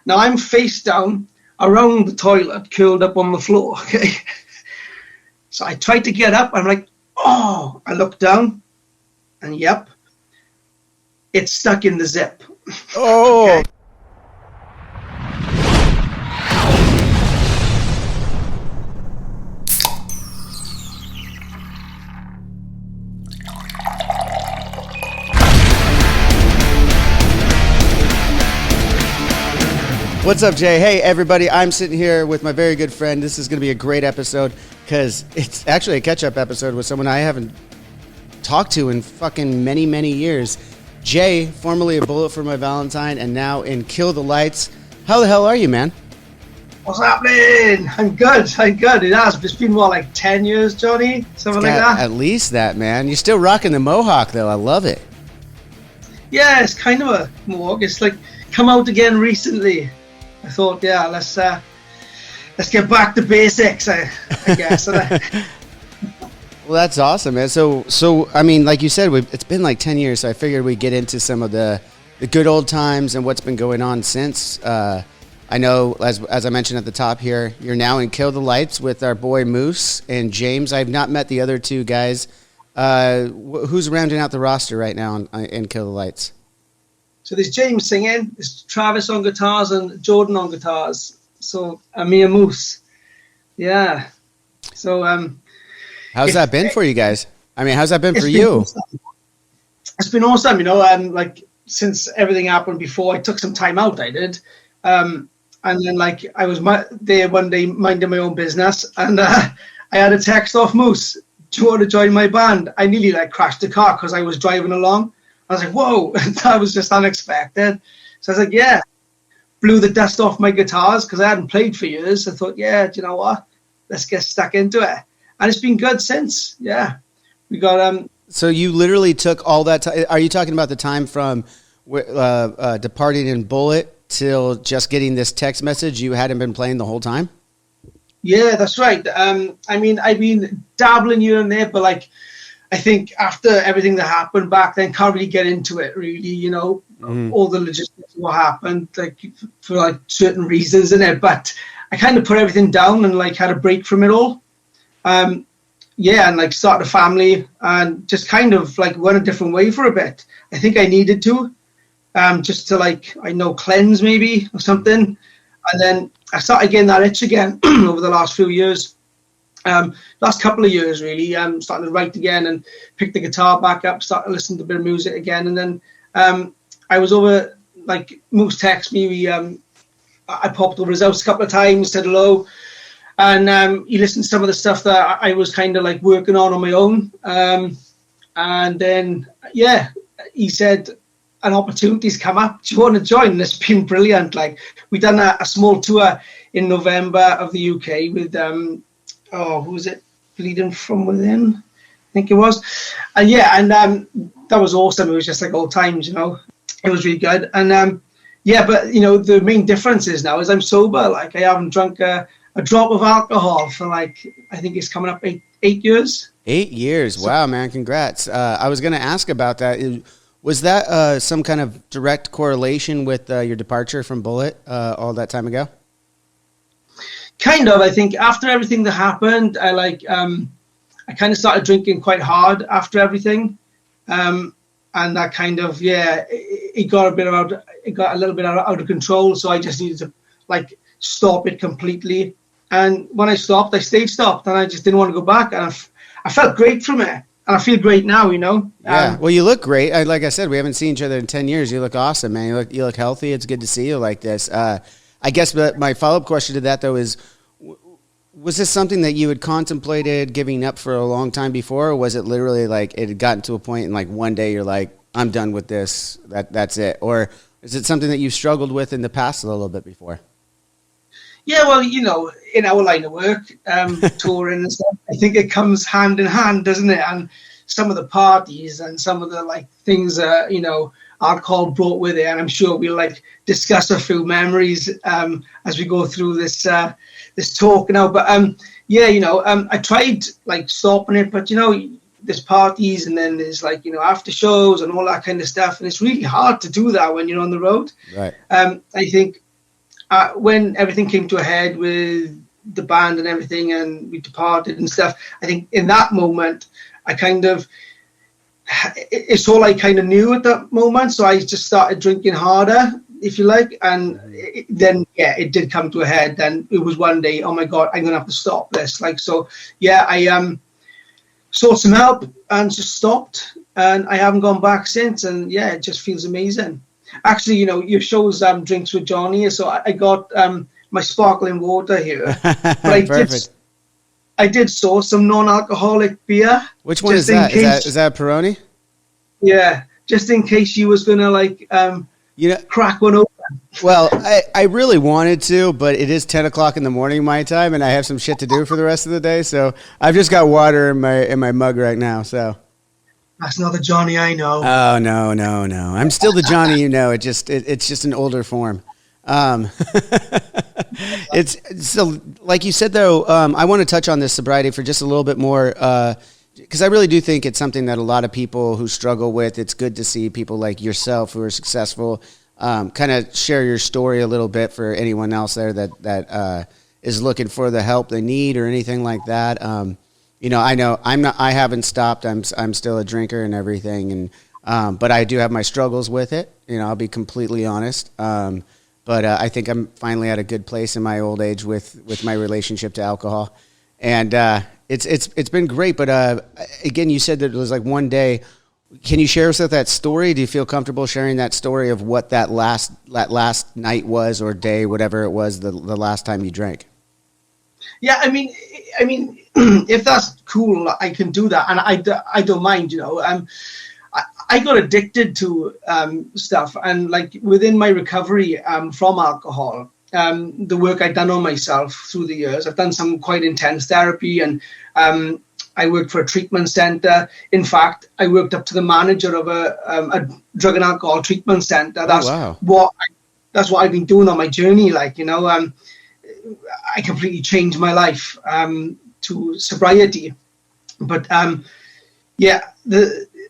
Now I'm face down around the toilet, curled up on the floor. Okay. So I tried to get up. I'm like, oh, I look down and yep, it's stuck in the zip. Oh. Okay. What's up, Jay? Hey, everybody. I'm sitting here with my very good friend. This is going to be a great episode because it's actually a catch-up episode with someone I haven't talked to in fucking many, many years. Jay, formerly of Bullet For My Valentine and now in Kill the Lights. How the hell are you, man? What's happening? I'm good. It has. It's been, what, like 10 years, Johnny? Something like that? At least that, man. You're still rocking the mohawk, though. I love it. Yeah, it's kind of a mohawk. It's like come out again recently. I thought, yeah, let's get back to basics, I guess. Well, that's awesome, man. So I mean, like you said, it's been like 10 years, so I figured we'd get into some of the good old times and what's been going on since. I know, as I mentioned at the top here, you're now in Kill the Lights with our boy Moose and James. I've not met the other two guys. Who's rounding out the roster right now in Kill the Lights? So there's James singing, there's Travis on guitars and Jordan on guitars. So me and Moose. Yeah. So how's that been for you guys? I mean, how's that been for you? Awesome. It's been awesome, you know, like since everything happened before, I took some time out, I did. And then like I was there one day minding my own business and I had a text off Moose, do you want to join my band? I nearly like crashed the car because I was driving along. I was like, whoa, that was just unexpected. So I was like, yeah, blew the dust off my guitars because I hadn't played for years. I thought, yeah, do you know what? Let's get stuck into it. And it's been good since. Yeah. We got... So you literally took all that time. Are you talking about the time from departing in Bullet till just getting this text message? You hadn't been playing the whole time? Yeah, that's right. I mean, I've been dabbling here and there, but like, I think after everything that happened back then, can't really get into it really, you know, all the logistics of what happened, like for like certain reasons in it. But I kind of put everything down and like had a break from it all. Yeah, and like started a family and just kind of like went a different way for a bit. I think I needed to, just to like, I know, cleanse maybe or something. And then I started getting that itch again over the last few years. Last couple of years really, starting to write again and pick the guitar back up, started listening to a bit of music again. And then I was over, like Moose texted me, I popped over his house a couple of times, said hello. And he listened to some of the stuff that I was kind of like working on my own. And then, yeah, he said, an opportunity's come up. Do you want to join? And it's been brilliant. Like we done a small tour in November of the UK with, who was it? Bleeding From Within, I think it was. And yeah, and that was awesome. It was just like old times, you know. It was really good. And yeah, but you know, the main difference is now is I'm sober. Like I haven't drunk a drop of alcohol for like, I think it's coming up 8 years. 8 years. Wow, man. Congrats. I was going to ask about that. Was that some kind of direct correlation with your departure from Bullet all that time ago? Kind of. I think after everything that happened, I kind of started drinking quite hard after everything. And that kind of, yeah, it got a little bit out of control. So I just needed to like stop it completely. And when I stopped, I stayed stopped and I just didn't want to go back. And I felt great from it. And I feel great now, you know. Yeah. Well, you look great. Like I said, we haven't seen each other in 10 years. You look awesome, man. You look healthy. It's good to see you like this. I guess my follow-up question to that, though, is was this something that you had contemplated giving up for a long time before, or was it literally like it had gotten to a point and like one day you're like, I'm done with this, that's it? Or is it something that you struggled with in the past a little bit before? Yeah, well, you know, in our line of work, touring and stuff, I think it comes hand in hand, doesn't it? And some of the parties and some of the like things, you know, alcohol brought with it. And I'm sure we'll like discuss a few memories as we go through this this talk now. But yeah, you know, I tried like stopping it, but you know, there's parties and then there's like, you know, after shows and all that kind of stuff. And it's really hard to do that when you're on the road. Right. I think when everything came to a head with the band and everything, and we departed and stuff, I think in that moment, it's all I kind of knew at that moment. So I just started drinking harder, if you like. And then, it did come to a head. Then it was one day, oh my God, I'm going to have to stop this. I sought some help and just stopped. And I haven't gone back since. And it just feels amazing. Actually, your show's Drinks with Johnny. So I got my sparkling water here. But I did source some non-alcoholic beer. Which one is that? Is that a Peroni? Yeah, just in case you was gonna crack one open. Well, I really wanted to, but it is 10 o'clock in the morning my time, and I have some shit to do for the rest of the day. So I've just got water in my mug right now. So that's not the Johnny I know. Oh no! I'm still the Johnny you know. It's just an older form. It's so, like you said though, I want to touch on this sobriety for just a little bit more, because I really do think it's something that a lot of people who struggle with. It's good to see people like yourself who are successful kind of share your story a little bit for anyone else there that is looking for the help they need or anything like that. I know I haven't stopped. I'm still a drinker and everything, and but I do have my struggles with it. I'll be completely honest. But I think I'm finally at a good place in my old age with my relationship to alcohol, and it's been great. But again, you said that it was like one day. Can you share us with that story? Do you feel comfortable sharing that story of what that last night was, or day, whatever it was, the last time you drank? Yeah, I mean, if that's cool, I can do that, and I don't mind. I got addicted to stuff, and within my recovery from alcohol, the work I've done on myself through the years, I've done some quite intense therapy, and I worked for a treatment center. In fact, I worked up to the manager of a drug and alcohol treatment center. That's what I've been doing on my journey. I completely changed my life to sobriety, but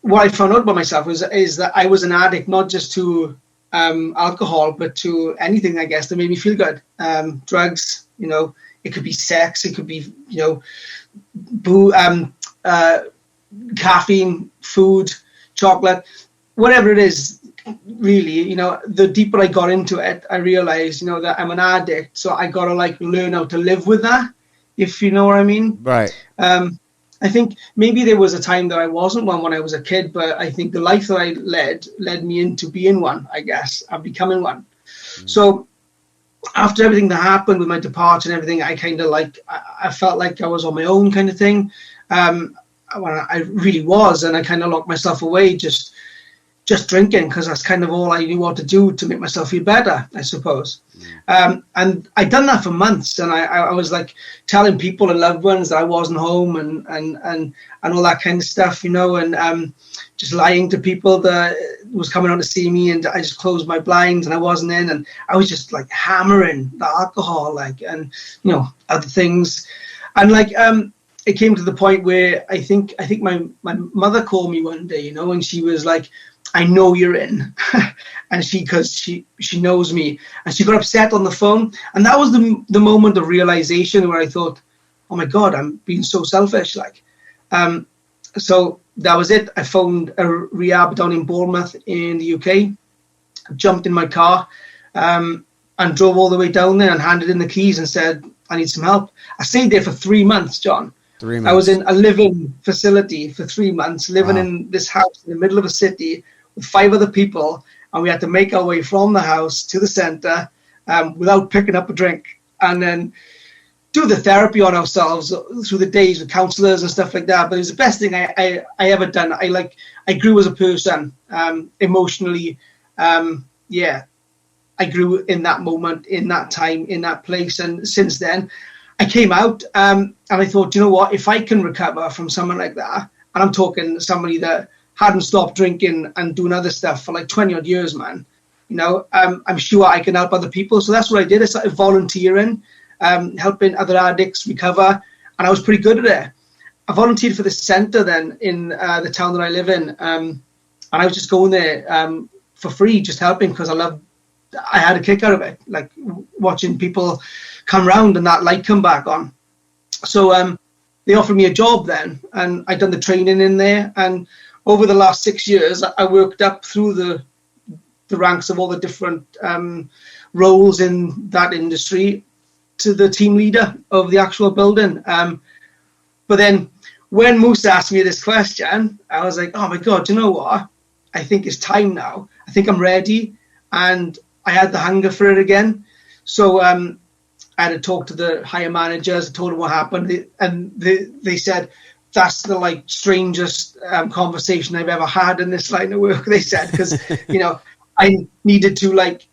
what I found out about myself is that I was an addict, not just to alcohol, but to anything, I guess, that made me feel good. Drugs, it could be sex, it could be, caffeine, food, chocolate, whatever it is, really. The deeper I got into it, I realized, that I'm an addict, so I got to learn how to live with that, if you know what I mean. Right. I think maybe there was a time that I wasn't one when I was a kid, but I think the life that I led me into being one, I guess, and becoming one. Mm. So after everything that happened with my departure and everything, I kind of I felt like I was on my own kind of thing. I really was, and I kind of locked myself away just drinking, because that's kind of all I knew what to do to make myself feel better, I suppose. And I'd done that for months, and I was telling people and loved ones that I wasn't home and all that kind of stuff, and just lying to people that was coming out to see me, and I just closed my blinds and I wasn't in, and I was just hammering the alcohol, and other things, and it came to the point where I think my mother called me one day, and she was like, I know you're in. And because she knows me, and she got upset on the phone. And that was the moment of realization where I thought, oh my God, I'm being so selfish. So that was it. I phoned a rehab down in Bournemouth in the UK, jumped in my car, and drove all the way down there and handed in the keys and said, I need some help. I stayed there for 3 months, John. 3 months. I was in a living facility for 3 months, living in this house in the middle of a city with 5 other people, and we had to make our way from the house to the center without picking up a drink, and then do the therapy on ourselves through the days with counselors and stuff like that. But it was the best thing I ever done. I grew as a person, emotionally. I grew in that moment, in that time, in that place, and since then I came out, and I thought, you know what, if I can recover from someone like that, and I'm talking somebody that hadn't stopped drinking and doing other stuff for 20 odd years, man, I'm sure I can help other people. So that's what I did. I started volunteering, helping other addicts recover, and I was pretty good at it. I volunteered for the centre then in the town that I live in, and I was just going there for free, just helping, because I love I had a kick out of it, like watching people come round and that light come back on. So they offered me a job then, and I'd done the training in there. And over the last 6 years, I worked up through the ranks of all the different roles in that industry to the team leader of the actual building. But then when Moose asked me this question, I was like, oh my God, you know what? I think it's time now. I think I'm ready. And I had the hunger for it again. So I had to talk to the higher managers, I told them what happened. And they said, that's the like strangest conversation I've ever had in this line of work, they said, because, you know, I needed to like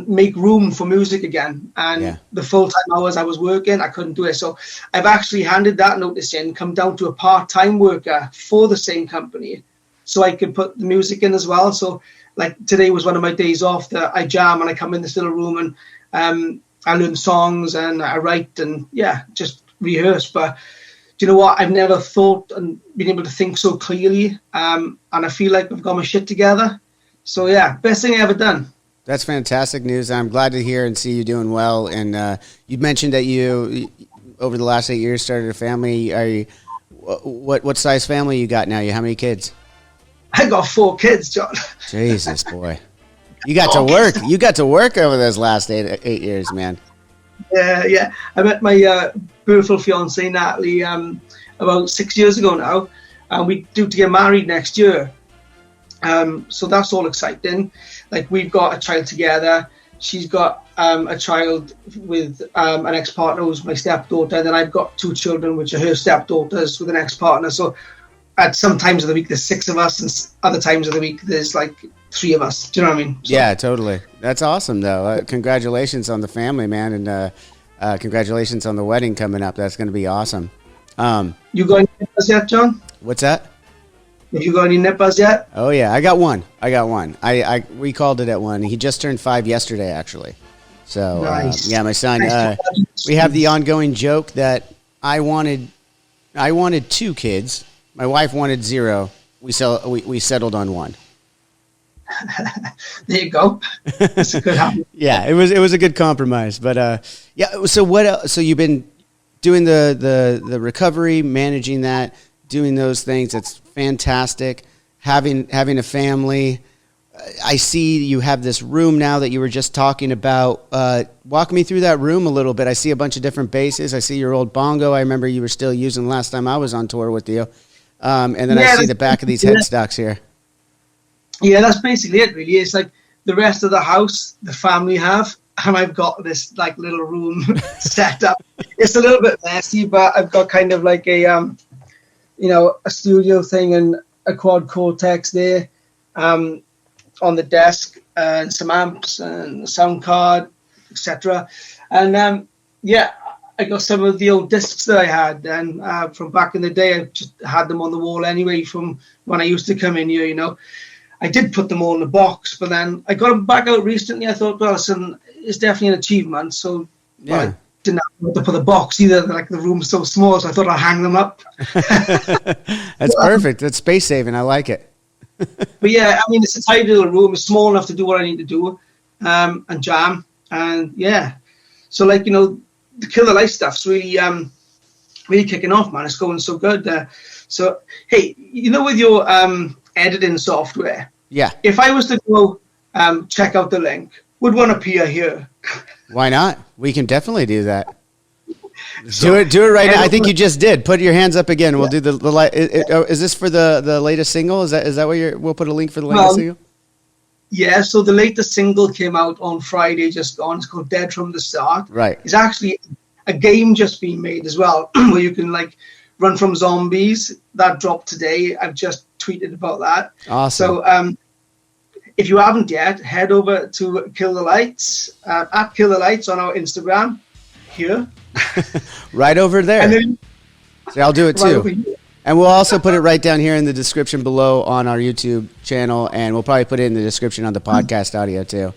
make room for music again, and the full-time hours I was working, I couldn't do it. So I've actually handed that notice in, come down to a part-time worker for the same company, so I could put the music in as well. So like today was one of my days off that I jam and I come in this little room and I learn songs and I write and just rehearse. But do you know what? I've never thought and been able to think so clearly, and I feel like I've got my shit together. So, best thing I ever done. That's fantastic news. I'm glad to hear and see you doing well. And you mentioned that you, over the last 8 years, started a family. Are you, what size family you got now? How many kids? I got 4 kids, John. Jesus, boy. You got to work. You got to work over those last eight years, man. Yeah. I met my beautiful fiancée, Natalie, about 6 years ago now. And we due to get married next year. So that's all exciting. Like, we've got a child together. She's got a child with an ex-partner who's my stepdaughter, and then I've got 2 children which are her stepdaughters with an ex-partner. So at some times of the week there's 6 of us, and other times of the week there's like 3 of us. Do you know what I mean? So, yeah, totally. That's awesome though. Congratulations on the family, man, and congratulations on the wedding coming up. That's going to be awesome. You got any nippers yet, John? What's that? Have you got any nippers yet? Oh yeah, I got one. We called it at 1. He just turned 5 yesterday, actually. So nice. My son. We have the ongoing joke that I wanted 2 kids. My wife wanted 0. We settled on 1. There you go. That's a good habit. Yeah, it was a good compromise. But so what else? So you've been doing the recovery, managing that, doing those things. It's fantastic. Having a family. I see you have this room now that you were just talking about. Walk me through that room a little bit. I see a bunch of different basses. I see your old bongo. I remember you were still using last time I was on tour with you. And then I see the back of these headstocks here. Yeah, that's basically it, really. It's like the rest of the house, the family have, and I've got this like little room set up. It's a little bit messy, but I've got kind of like a studio thing and a quad cortex there on the desk, and some amps and a sound card, etc. And I got some of the old discs that I had, and from back in the day, I just had them on the wall anyway from when I used to come in here, you know. I did put them all in a box, but then I got them back out recently. I thought, well, it's definitely an achievement. So I didn't have to put a box either. Like, the room's so small, so I thought I'd hang them up. That's perfect. That's space saving. I like it. But yeah, I mean, it's a tidy little room. It's small enough to do what I need to do, and jam. And so like, you know, the Kill the Light stuff's really kicking off, man. It's going so good. So hey, you know, with your editing software, if I was to go check out the link, would one appear here? Why not? We can definitely do that. Do it right now. I think you just did. Put your hands up again. We'll do the light. Is this for the latest single? Is that what we'll put a link for the latest single? Yeah, so the latest single came out on Friday, just gone. It's called Dead From The Start. Right. It's actually a game just being made as well, where you can like run from zombies. That dropped today. I've just tweeted about that. Awesome. So if you haven't yet, head over to Kill the Lights, at Kill the Lights on our Instagram here. Right over there. And then, I'll do it too. And we'll also put it right down here in the description below on our YouTube channel, and we'll probably put it in the description on the podcast audio too.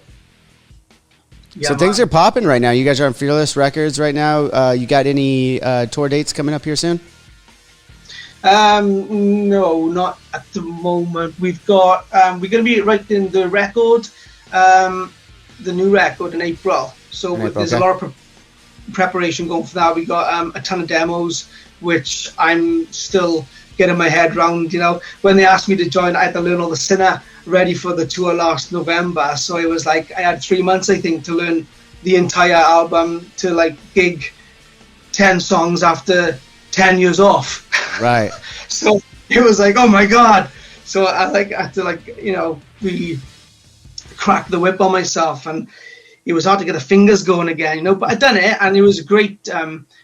Yeah, so things are popping right now. You guys are on Fearless Records right now. You got any tour dates coming up here soon? No, not at the moment. We've got we're going to be writing the record the new record in April. So there's a lot of preparation going for that. We got a ton of demos, which I'm still getting my head around. You know, when they asked me to join, I had to learn all the Sinner ready for the tour last November. So it was like I had 3 months, I think, to learn the entire album, to like gig 10 songs after 10 years off. Right. So it was like, oh my God. So I had to really crack the whip on myself, and it was hard to get the fingers going again, you know, but I'd done it, and it was a great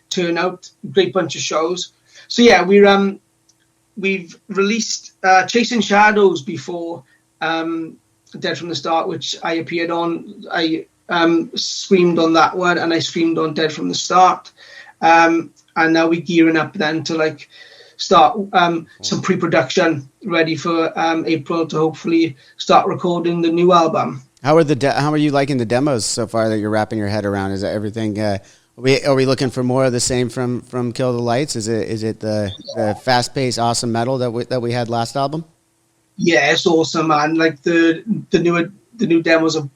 turnout, great bunch of shows. So yeah, we've released Chasing Shadows before Dead From The Start, which I appeared on. I screamed on that one, and I screamed on Dead From The Start. And now we're gearing up then to like start some pre-production ready for April to hopefully start recording the new album. How are you liking the demos so far that you're wrapping your head around? Is everything? Are we looking for more of the same from Kill the Lights? Is it the fast-paced awesome metal that we had last album? Yeah, it's awesome, man. Like the new demos have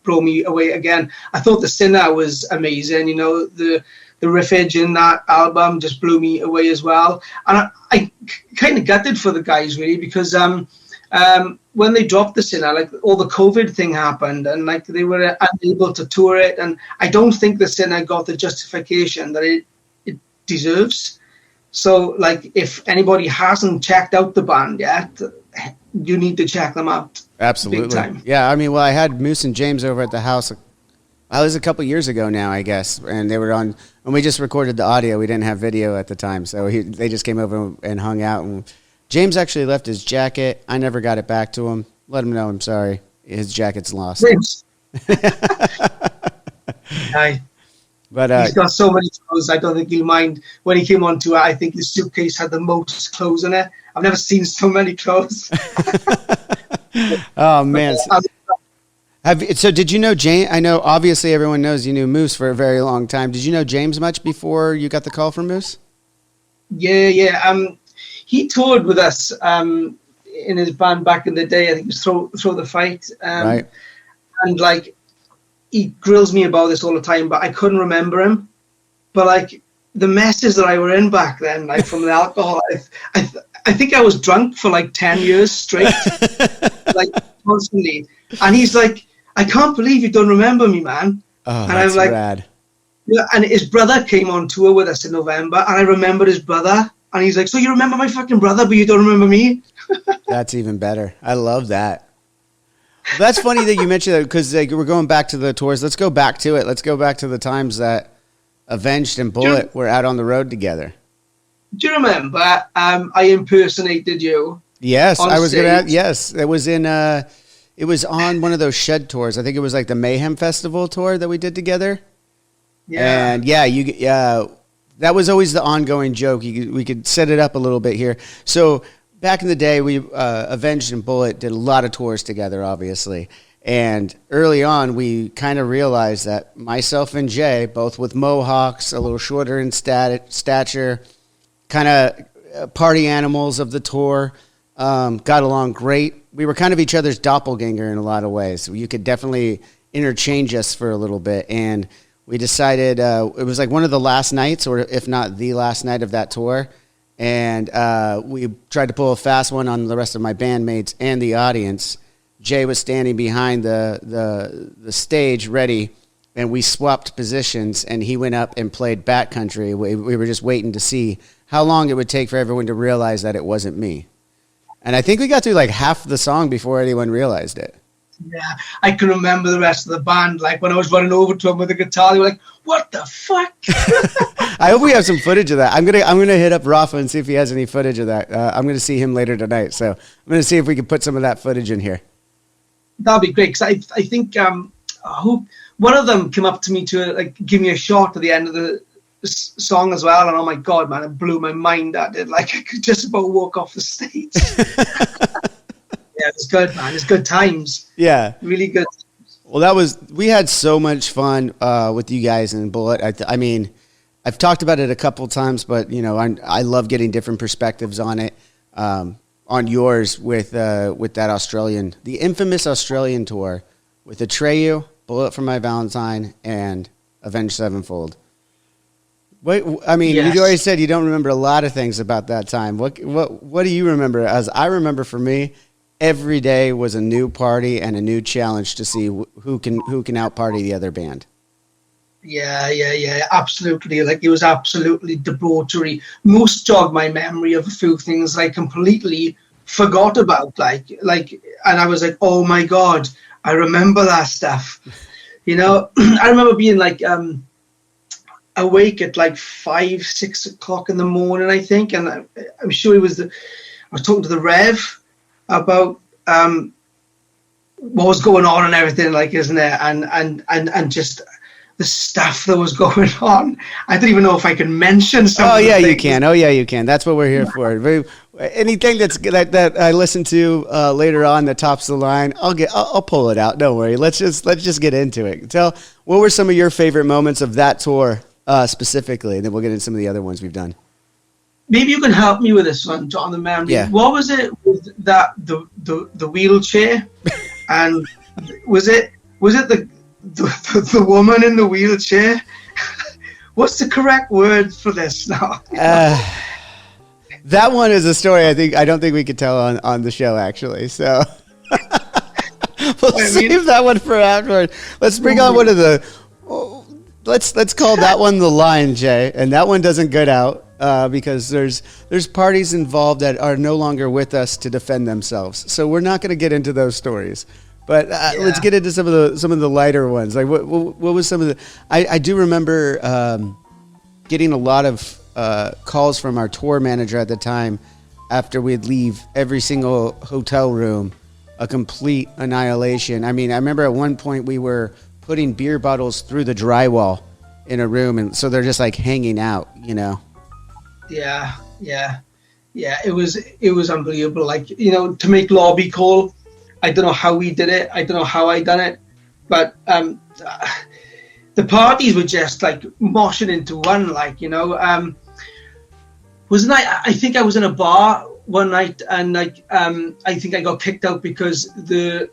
blown me away again. I thought the Sinner was amazing. You know, the riffage in that album just blew me away as well. And I kind of gutted for the guys, really, because when they dropped the Sinner, like all the COVID thing happened, and like they were unable to tour it. And I don't think the Sinner got the justification that it deserves. So like if anybody hasn't checked out the band yet, you need to check them out. Absolutely. Big time. Yeah, I mean, well, I had Moose and James over at the house. It was a couple years ago now, I guess, and they were on, and we just recorded the audio. We didn't have video at the time, so they just came over and hung out. And James actually left his jacket. I never got it back to him. Let him know I'm sorry. His jacket's lost. James. But he's got so many clothes, I don't think he'll mind. When he came on tour, I think his suitcase had the most clothes in it. I've never seen so many clothes. Oh, man. So did you know James? I know obviously everyone knows you knew Moose for a very long time. Did you know James much before you got the call from Moose? Yeah. He toured with us in his band back in the day. I think it was Throw the Fight. Right. And like, he grills me about this all the time, but I couldn't remember him. But like the messes that I were in back then, like from the alcohol, I think I was drunk for like 10 years straight, like constantly. And he's like, I can't believe you don't remember me, man. Oh, and that's I'm like, rad. Yeah, and his brother came on tour with us in November, and I remembered his brother. And he's like, so you remember my fucking brother, but you don't remember me? That's even better. I love that. Well, that's funny that you mentioned that, because like, we're going back to the tours. Let's go back to it. Let's go back to the times that Avenged and Bullet were out on the road together. Do you remember I impersonated you? Yes, I was going to. Yes, it was in. It was on one of those Shed tours. I think it was like the Mayhem Festival tour that we did together. Yeah. And yeah, that was always the ongoing joke. We could set it up a little bit here. So back in the day, we Avenged and Bullet did a lot of tours together, obviously. And early on, we kind of realized that myself and Jay, both with mohawks, a little shorter in stature, kind of party animals of the tour, got along great. We were kind of each other's doppelganger in a lot of ways. You could definitely interchange us for a little bit. And we decided it was like one of the last nights, or if not the last night of that tour. And we tried to pull a fast one on the rest of my bandmates and the audience. Jay was standing behind the stage ready, and we swapped positions, and he went up and played Backcountry. We were just waiting to see how long it would take for everyone to realize that it wasn't me. And I think we got through like half the song before anyone realized it. Yeah, I can remember the rest of the band. Like when I was running over to him with the guitar, they were like, "What the fuck?" I hope we have some footage of that. I'm gonna hit up Rafa and see if he has any footage of that. I'm gonna see him later tonight, so I'm gonna see if we can put some of that footage in here. That'd be great, because I think one of them came up to me to like give me a shot at the end of the song as well, and oh my god, man, it blew my mind. That did, like, I could just about walk off the stage. Yeah, it's good, man. It's good times. Yeah, really good times. Well, we had so much fun with you guys in Bullet. I mean, I've talked about it a couple times, but you know, I love getting different perspectives on it. On yours with that the infamous Australian tour with Atreyu, Bullet For My Valentine, and Avenged Sevenfold. Wait, I mean, Yes. you already said you don't remember a lot of things about that time. What do you remember? As I remember, for me, every day was a new party and a new challenge to see who can out party the other band. Yeah, absolutely. Like, it was absolutely debauchery. Most jogged my memory of a few things I completely forgot about. Like, and I was like, oh my God, I remember that stuff. You know, I remember being like awake at like 5, 6 o'clock in the morning, I think, and I'm sure I was talking to the Rev about what was going on and everything, like, isn't it? And just the stuff that was going on. I don't even know if I can mention some. Oh yeah, you can. Oh yeah, you can. That's what we're here for. Anything that I listen to later on that tops the line, I'll pull it out. Don't worry. Let's just get into it. What were some of your favorite moments of that tour specifically, and then we'll get into some of the other ones we've done. Maybe you can help me with this one, John, the memory. Yeah. What was it with that the wheelchair, and was it the woman in the wheelchair? What's the correct word for this now? That one is a story I don't think we could tell on the show, actually. So we'll save that one for afterward. Let's bring on one of the. Let's call that one the line, Jay, and that one doesn't get out because there's parties involved that are no longer with us to defend themselves. So we're not going to get into those stories. But let's get into some of the lighter ones. Like what was some of the? I do remember getting a lot of calls from our tour manager at the time after we'd leave every single hotel room a complete annihilation. I mean, I remember at one point we were putting beer bottles through the drywall in a room, and so they're just like hanging out, you know. Yeah. It was unbelievable. Like, you know, to make lobby call. I don't know how we did it. I don't know how I done it, but the parties were just like moshing into one, like, you know. Wasn't I think I was in a bar one night, and like I think I got kicked out because the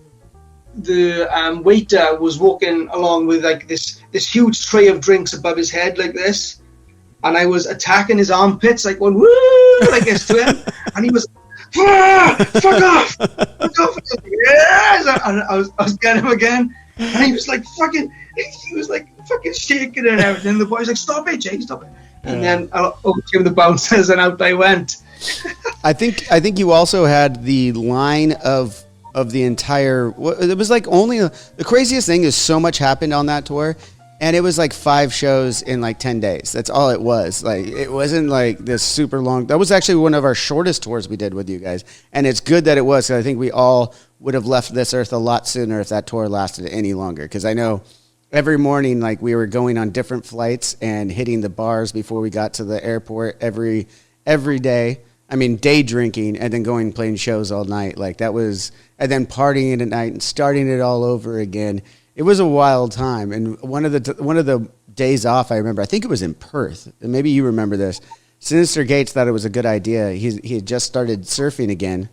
waiter was walking along with like this huge tray of drinks above his head like this, and I was attacking his armpits, like going woo, like this to him, and he was. Fuck off! Yes! And I was getting him again, and he was like fucking shaking and everything. The boy's like, "Stop it, Jay, stop it!" And then over came the bouncers, and out I went. I think you also had the line of the entire. It was like only the craziest thing is so much happened on that tour. And it was like 5 shows in like 10 days. That's all it was. Like, it wasn't like this super long. That was actually one of our shortest tours we did with you guys. And it's good that it was, because I think we all would have left this earth a lot sooner if that tour lasted any longer. Because I know every morning, like, we were going on different flights and hitting the bars before we got to the airport every day. I mean, day drinking and then going and playing shows all night. Like, that was, and then partying at night and starting it all over again. It was a wild time, and one of the days off, I remember, I think it was in Perth, and maybe you remember this. Sinister Gates thought it was a good idea. He had just started surfing again,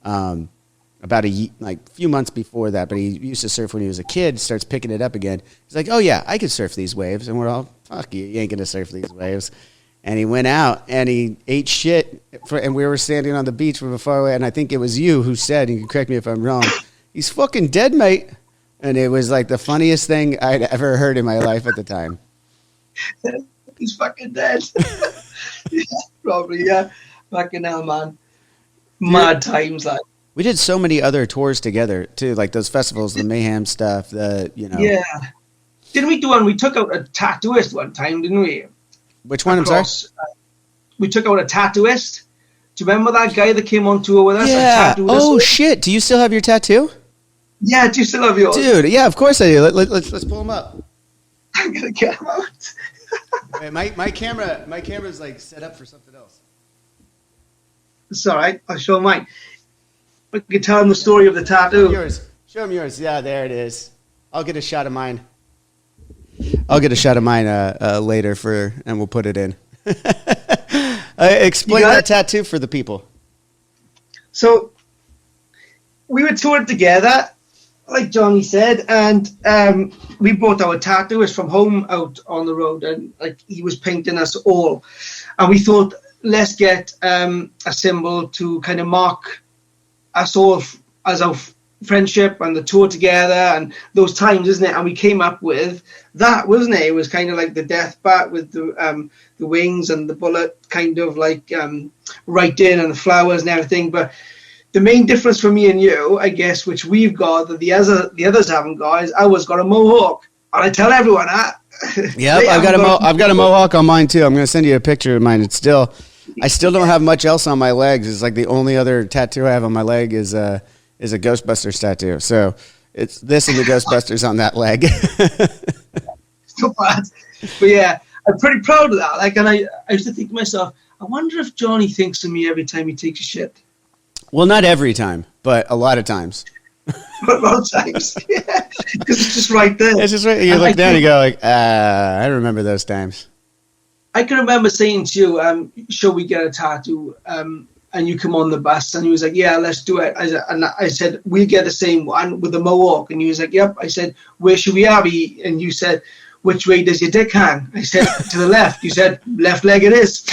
about a few months before that, but he used to surf when he was a kid. Starts picking it up again. He's like, "Oh yeah, I could surf these waves," and we're all, "Fuck you, you ain't gonna surf these waves." And he went out and he ate shit, and we were standing on the beach from far away, and I think it was you who said, and you can correct me if I'm wrong, "He's fucking dead, mate." And it was like the funniest thing I'd ever heard in my life at the time. He's fucking dead. Yeah, probably, yeah. Fucking hell, man. Mad times, like. We did so many other tours together, too, like those festivals, the Mayhem stuff, Yeah. Didn't we do one? We took out a tattooist one time, didn't we? Which one, I'm sorry? We took out a tattooist. Do you remember that guy that came on tour with us? Yeah. Oh, shit. Do you still have your tattoo? Yeah, do you still have yours? Dude, yeah, of course I do. Let's pull him up. I'm gonna get him out. Wait, my camera's like set up for something else. It's all right. I'll show mine. We can tell him the story of the tattoo. Show him yours. Yeah, there it is. I'll get a shot of mine. Later and we'll put it in. Explain that tattoo for the people. So we were touring together. like Johnny said, and we brought our tattooist from home out on the road, and like he was painting us all, and we thought, let's get a symbol to kind of mark us all as our friendship and the tour together and those times, isn't it? And we came up with that, wasn't it? It was kind of like the death bat with the wings and the bullet kind of like right in and the flowers and everything. But the main difference for me and you, I guess, which we've got that the others haven't got, is ours got a mohawk. And I tell everyone that. Yep, I've got a mohawk on mine too. I'm going to send you a picture of mine. I still don't have much else on my legs. It's like the only other tattoo I have on my leg is a Ghostbusters tattoo. So it's this and the Ghostbusters on that leg. So bad. But yeah, I'm pretty proud of that. Like, and I used to think to myself, I wonder if Johnny thinks of me every time he takes a shit. Well, not every time, but a lot of times. A lot of times, yeah, because it's just right there. It's just right. You look down, and you go like, I remember those times. I can remember saying to you, "Shall we get a tattoo?" And you come on the bus, and he was like, "Yeah, let's do it." I said, "We'll get the same one with the mohawk," and he was like, "Yep." I said, "Where should we have it?" And you said, "Which way does your dick hang?" I said, "To the left." You said, "Left leg it is."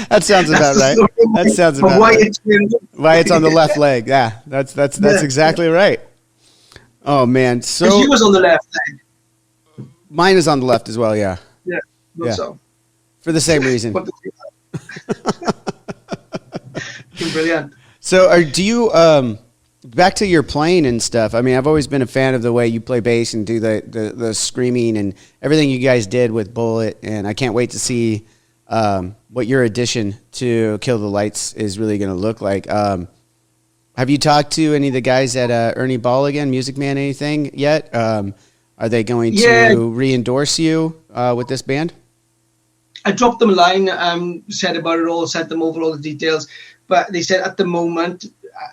That sounds about right. That sounds about right. Why it's on the left leg. Yeah, that's exactly right. Oh, man. So you was on the left leg. Mine is on the left as well, yeah. Yeah. So. For the same reason. Brilliant. So do you, back to your playing and stuff, I mean, I've always been a fan of the way you play bass and do the screaming and everything you guys did with Bullet, and I can't wait to see what your addition to Kill the Lights is really going to look like. Have you talked to any of the guys at Ernie Ball again, Music Man, anything yet? Are they going to re-endorse you with this band? I dropped them a line, said about it all, sent them over all the details, but they said at the moment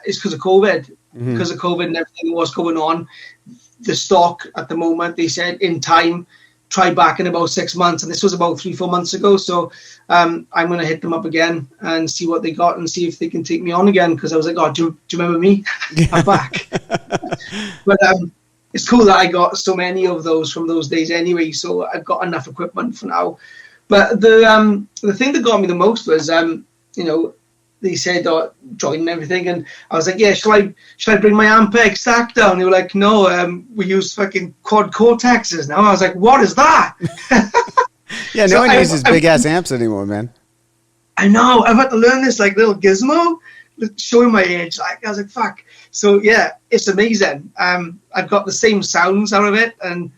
it's because of COVID. Because of COVID and everything was going on. The stock at the moment, they said in time, try back in about 6 months, and this was about 3-4 months ago. So I'm going to hit them up again and see what they got and see if they can take me on again, because I was like, oh, do you remember me? I'm back. But it's cool that I got so many of those from those days anyway, so I've got enough equipment for now. But the thing that got me the most was, they said, join and everything, and I was like, yeah, should I bring my Ampeg stack down? They were like, no, we use fucking quad cortexes now. I was like, what is that? Yeah, no one uses big ass amps anymore, man. I know. I've had to learn this like little gizmo, showing my age. Like, I was like, fuck. So yeah, it's amazing. I've got the same sounds out of it, and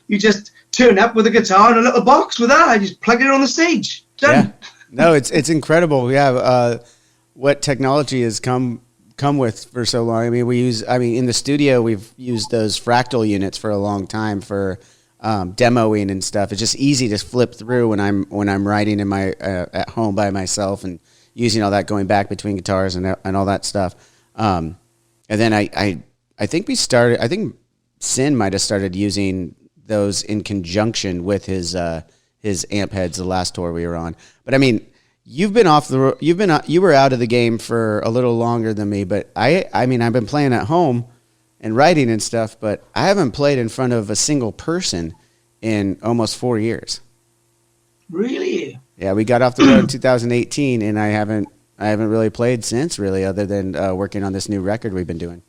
you just turn up with a guitar and a little box with that. I just plug it on the stage. Done. Yeah. No, it's incredible. We have what technology has come with for so long. I mean, in the studio, we've used those fractal units for a long time for demoing and stuff. It's just easy to flip through when I'm writing in my at home by myself and using all that, going back between guitars and all that stuff. And then I think I think Sin might have started using those in conjunction with his amp heads the last tour we were on. But I mean, you were out of the game for a little longer than me, but I mean, I've been playing at home and writing and stuff, but I haven't played in front of a single person in almost 4 years. Really? Yeah, we got off the road in 2018, and I haven't really played since, really, other than working on this new record we've been doing.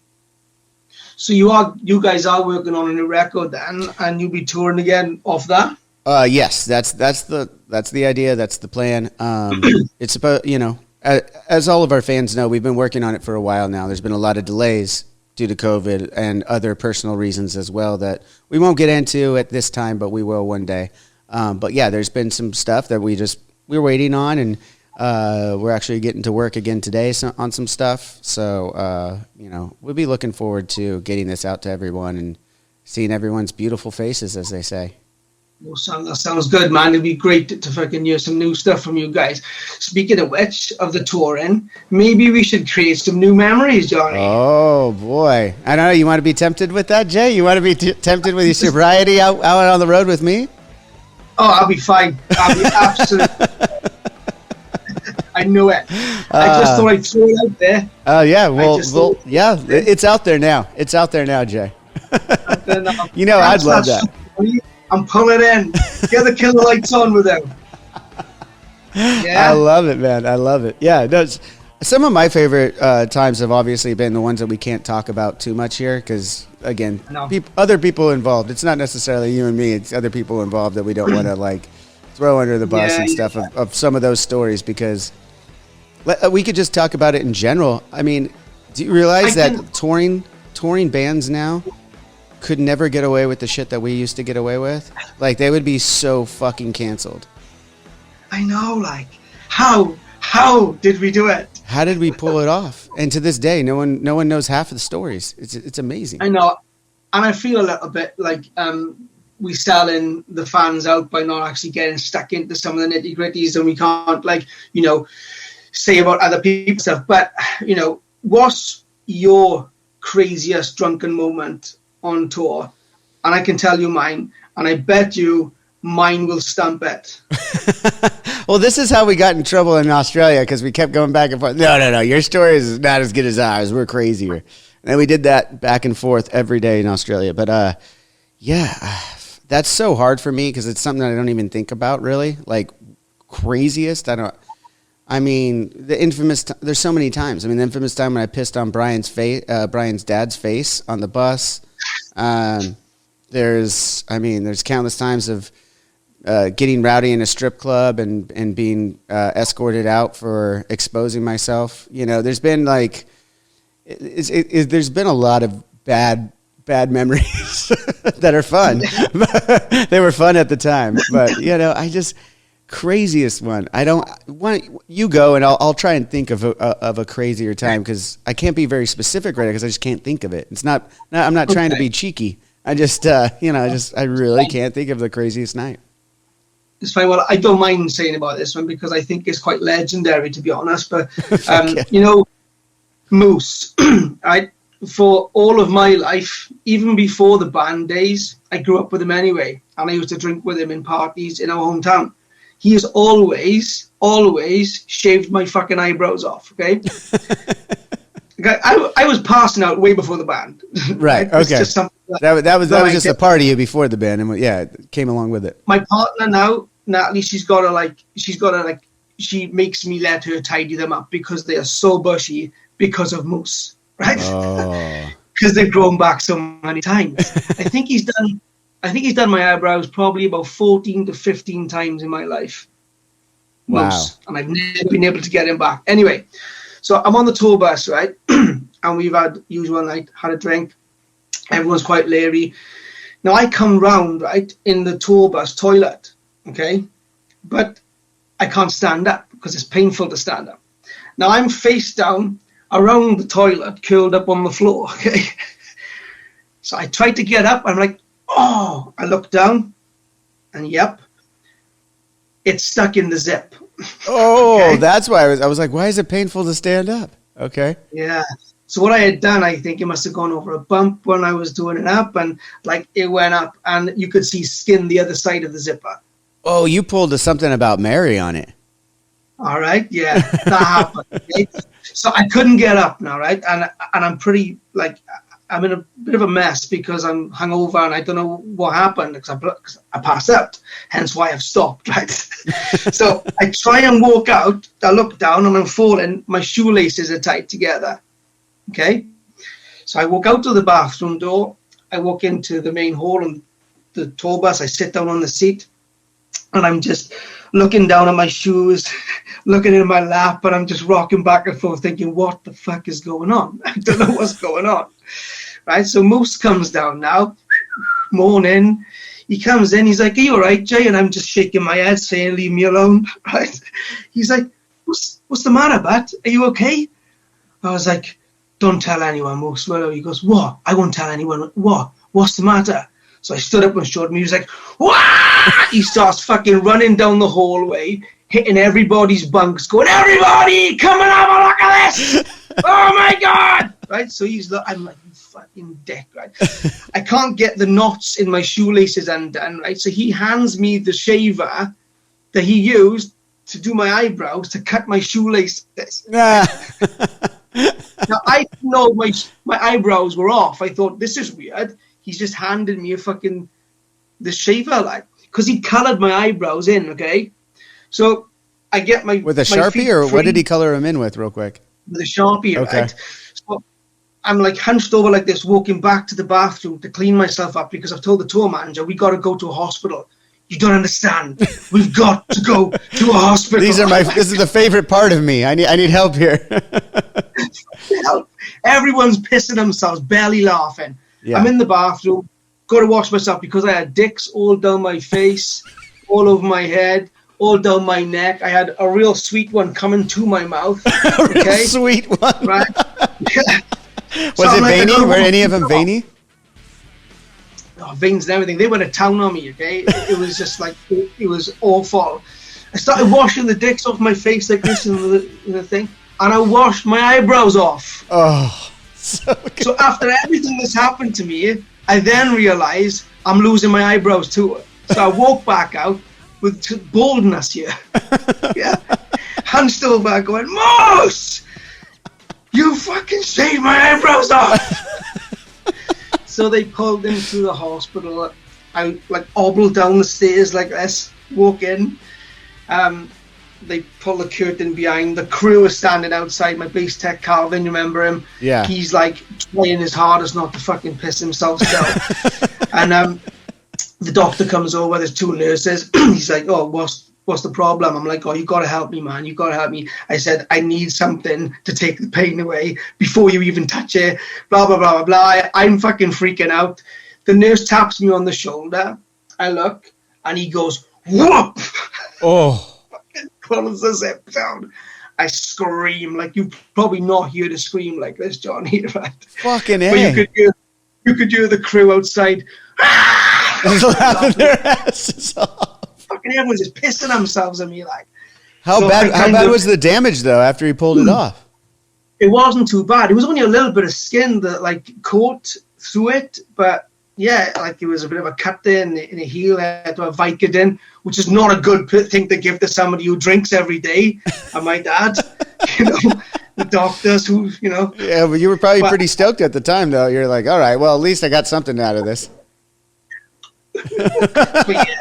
So you guys are working on a new record then, and you'll be touring again off that? Yes, that's the idea. That's the plan. It's about, as all of our fans know, we've been working on it for a while now. There's been a lot of delays due to COVID and other personal reasons as well that we won't get into at this time, but we will one day. But yeah, there's been some stuff that we're waiting on, and we're actually getting to work again today on some stuff. So, we'll be looking forward to getting this out to everyone and seeing everyone's beautiful faces, as they say. Well, that sounds good, man. It'd be great to fucking hear some new stuff from you guys. Speaking of which, of the touring, maybe we should create some new memories, Johnny. Oh, boy. I don't know. You want to be tempted with that, Jay? You want to be tempted with your sobriety out on the road with me? Oh, I'll be fine. I'll be absolutely... I knew it. I just thought I'd throw it out there. Oh yeah, yeah, it's out there now. It's out there now, Jay. Then, you know, I'd love that. I'm pulling in. Get the killer lights on with them. Yeah. I love it, man. I love it. Yeah, some of my favorite times have obviously been the ones that we can't talk about too much here because, again, other people involved. It's not necessarily you and me. It's other people involved that we don't want to, like, throw under the bus and stuff of some of those stories because we could just talk about it in general. I mean, do you realize that touring bands now could never get away with the shit that we used to get away with? Like, they would be so fucking canceled. I know, like, how did we do it? How did we pull it off? And to this day, no one knows half of the stories. It's amazing. I know, and I feel a little bit like we selling the fans out by not actually getting stuck into some of the nitty gritties, and we can't, like, you know, say about other people's stuff. But you know, what's your craziest drunken moment on tour? And I can tell you mine, and I bet you mine will stump it. Well, this is how we got in trouble in Australia because we kept going back and forth. No. Your story is not as good as ours. We're crazier. And then we did that back and forth every day in Australia. But, yeah, that's so hard for me because it's something that I don't even think about really. Like, craziest, the infamous, there's so many times. I mean, the infamous time when I pissed on Brian's dad's face on the bus. There's countless times of getting rowdy in a strip club and being escorted out for exposing myself. You know, there's been like, there's been a lot of bad memories that are fun. They were fun at the time, but you know, craziest one. I don't want you go, and I'll try and think of a crazier time because I can't be very specific right now because I just can't think of it. It's not. I'm not trying to be cheeky. I just I really can't think of the craziest night. It's fine. Well, I don't mind saying about this one because I think it's quite legendary, to be honest. But you know, Moose, for all of my life, even before the band days, I grew up with him anyway, and I used to drink with him in parties in our hometown. He has always shaved my fucking eyebrows off. Okay. I was passing out way before the band. Right. Okay. Just that was just a part of you before the band, and it came along with it. My partner now, Natalie, she makes me let her tidy them up because they are so bushy because of Moose, right? Oh. Because they've grown back so many times. I think he's done my eyebrows probably about 14 to 15 times in my life. Wow. Moose. And I've never been able to get him back. Anyway. So I'm on the tour bus, right? And we've had usual night, had a drink. Everyone's quite leery. Now I come round, right, in the tour bus toilet, okay? But I can't stand up because it's painful to stand up. Now I'm face down around the toilet, curled up on the floor, okay? So I tried to get up. I'm like, oh, I look down and yep, it's stuck in the zip. Oh, okay. That's why I was like, why is it painful to stand up? Okay. Yeah. So what I had done, I think it must have gone over a bump when I was doing it up, and like it went up and you could see skin the other side of the zipper. Oh, you pulled something about Mary on it. All right. Yeah, that happened. Okay? So I couldn't get up now, right? And I'm pretty, like, I'm in a bit of a mess because I'm hungover and I don't know what happened because I passed out, hence why I've stopped, right? So I try and walk out, I look down and I'm falling, my shoelaces are tied together, okay? So I walk out to the bathroom door, I walk into the main hall on the tour bus, I sit down on the seat and I'm just looking down at my shoes, looking in my lap, and I'm just rocking back and forth thinking, what the fuck is going on? I don't know what's going on. Right, so Moose comes down now, morning. He comes in, he's like, are you all right, Jay? And I'm just shaking my head, saying, leave me alone, right? He's like, what's the matter, Bat? Are you okay? I was like, don't tell anyone, Moose. Well, he goes, what? I won't tell anyone. What? What's the matter? So I stood up and showed him. He was like, wah! He starts fucking running down the hallway, hitting everybody's bunks, going, everybody, come and have a look at this! Oh my God! Right? So I'm like, you fucking dick, right? I can't get the knots in my shoelaces undone, right? So he hands me the shaver that he used to do my eyebrows to cut my shoelaces. Nah. Now, I didn't know my eyebrows were off. I thought, this is weird. He's just handed me the shaver, like, because he colored my eyebrows in, okay? So I get with a Sharpie, or what did he color them in with, real quick? With a Sharpie, okay. Right? So I'm like hunched over like this, walking back to the bathroom to clean myself up because I've told the tour manager, we got to go to a hospital. You don't understand. We've got to go to a hospital. This is the favorite part of me. I need help here. Help. Everyone's pissing themselves, barely laughing. Yeah. I'm in the bathroom, got to wash myself because I had dicks all down my face, all over my head, all down my neck. I had a real sweet one coming to my mouth. A real sweet one? Right? Was it veiny? Were any of them veiny? Oh, veins and everything. They went to town on me, okay? It was just like, it was awful. I started washing the dicks off my face like this and the thing, and I washed my eyebrows off. Oh, so good. So after everything that's happened to me, I then realized I'm losing my eyebrows too. So I walked back out with baldness here. Yeah. Hunched over going, Moose! You fucking shaved my eyebrows off! So they pulled him to the hospital. I like hobbled down the stairs like this, walk in. They pull the curtain behind. The crew is standing outside. My bass tech, Calvin, remember him? Yeah. He's like trying his hardest not to fucking piss himself still. And the doctor comes over. There's two nurses. He's like, oh, what's the problem? I'm like, oh, you got to help me, man. You got to help me. I said, I need something to take the pain away before you even touch it. Blah, blah, blah, blah, blah. I'm fucking freaking out. The nurse taps me on the shoulder. I look, and he goes, whoop! Oh. Pulls the zip down. I scream like you probably not hear the scream like this, Johnny, right? Fucking A. But you could hear the crew outside. Just laughing their asses off. Fucking everyone's just pissing themselves at me like. How bad was the damage though after he pulled it off? It wasn't too bad. It was only a little bit of skin that like caught through it, but yeah, like it was a bit of a cut there in the heel. I had to have Vicodin, which is not a good thing to give to somebody who drinks every day. And my dad, the doctors who, Yeah, but you were probably pretty stoked at the time, though. You're like, all right, well, at least I got something out of this. But yeah,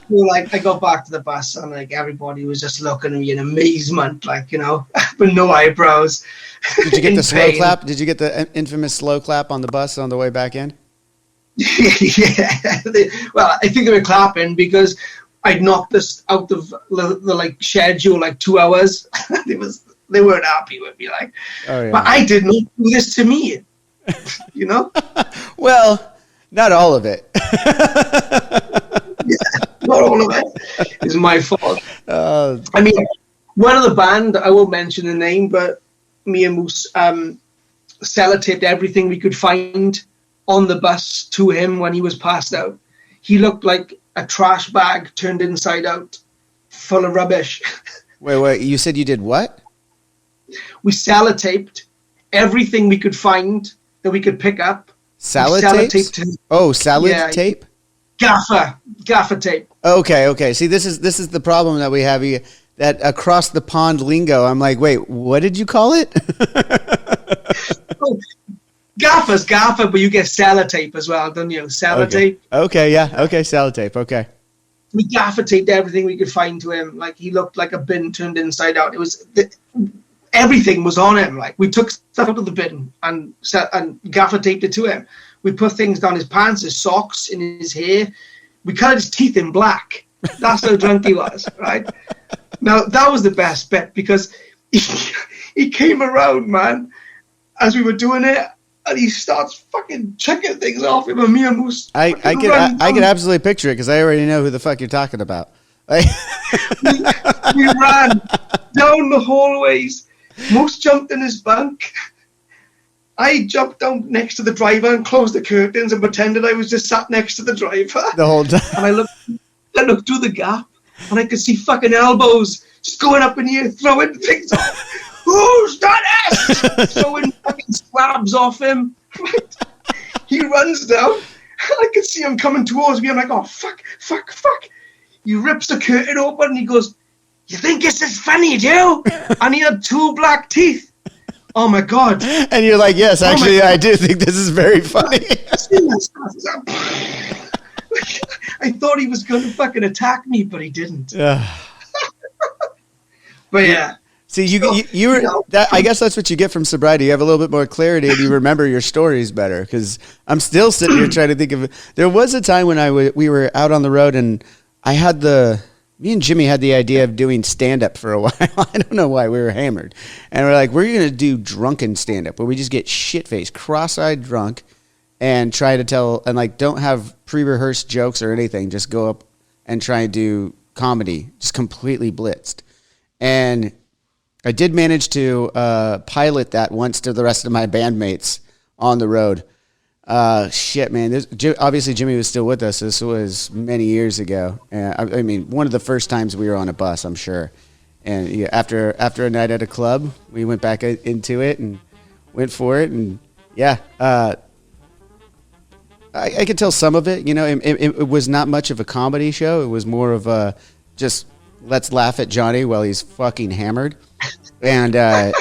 like I got back to the bus and like everybody was just looking at me in amazement, like, but no eyebrows. Did you get the slow clap? Did you get the infamous slow clap on the bus on the way back in? Yeah, well, I think they were clapping because I'd knocked this out of the like schedule like 2 hours. They weren't happy with me, like. Oh, yeah. But I did not do this to me, Well, not all of it. Yeah, not all of it. It's my fault. I mean, one of the band, I won't mention the name, but me and Moose sellotaped everything we could find on the bus to him when he was passed out. He looked like a trash bag turned inside out, full of rubbish. Wait, you said you did what? We sellotaped everything we could find that we could pick up. Sellotaped? Oh, salad tape? Gaffer tape. Okay. See, this is the problem that we have here. That across the pond lingo, I'm like, wait, what did you call it? Gaffer's gaffer, but you get sellotape as well, don't you? Sellotape. Okay, yeah. Okay, sellotape. Okay. We gaffer taped everything we could find to him. Like he looked like a bin turned inside out. It was everything was on him. Like we took stuff out of the bin and gaffer taped it to him. We put things down his pants, his socks, in his hair. We colored his teeth in black. That's how drunk he was, right? Now that was the best bit because he came around, man, as we were doing it. And he starts fucking chucking things off him, and me and Moose. I can absolutely picture it because I already know who the fuck you're talking about. we ran down the hallways. Moose jumped in his bunk. I jumped down next to the driver and closed the curtains and pretended I was just sat next to the driver the whole time. And I looked through the gap, and I could see fucking elbows just going up in the air, throwing things off. Who's done it? Throwing fucking slabs off him. Right? He runs down. I can see him coming towards me. I'm like, oh, fuck. He rips the curtain open and he goes, you think this is funny, do you? And he had 2 black teeth. Oh my God. And you're like, yes, actually, I do think this is very funny. I thought he was going to fucking attack me, but he didn't. But yeah. See, you were. That, I guess that's what you get from sobriety. You have a little bit more clarity, and you remember your stories better. Because I'm still sitting here trying to think of. There was a time when we were out on the road, and me and Jimmy had the idea of doing stand-up for a while. I don't know why. We were hammered, and we're like, we're going to do drunken stand-up, where we just get shit-faced, cross-eyed drunk, and try to tell, and like don't have pre-rehearsed jokes or anything. Just go up and try and do comedy, just completely blitzed, and I did manage to pilot that once to the rest of my bandmates on the road. Shit, man. Obviously, Jimmy was still with us. This was many years ago. I mean, one of the first times we were on a bus, I'm sure. And yeah, after a night at a club, we went back into it and went for it. And yeah, I could tell some of it. You know, it was not much of a comedy show. It was more of a just let's laugh at Johnny while he's fucking hammered. And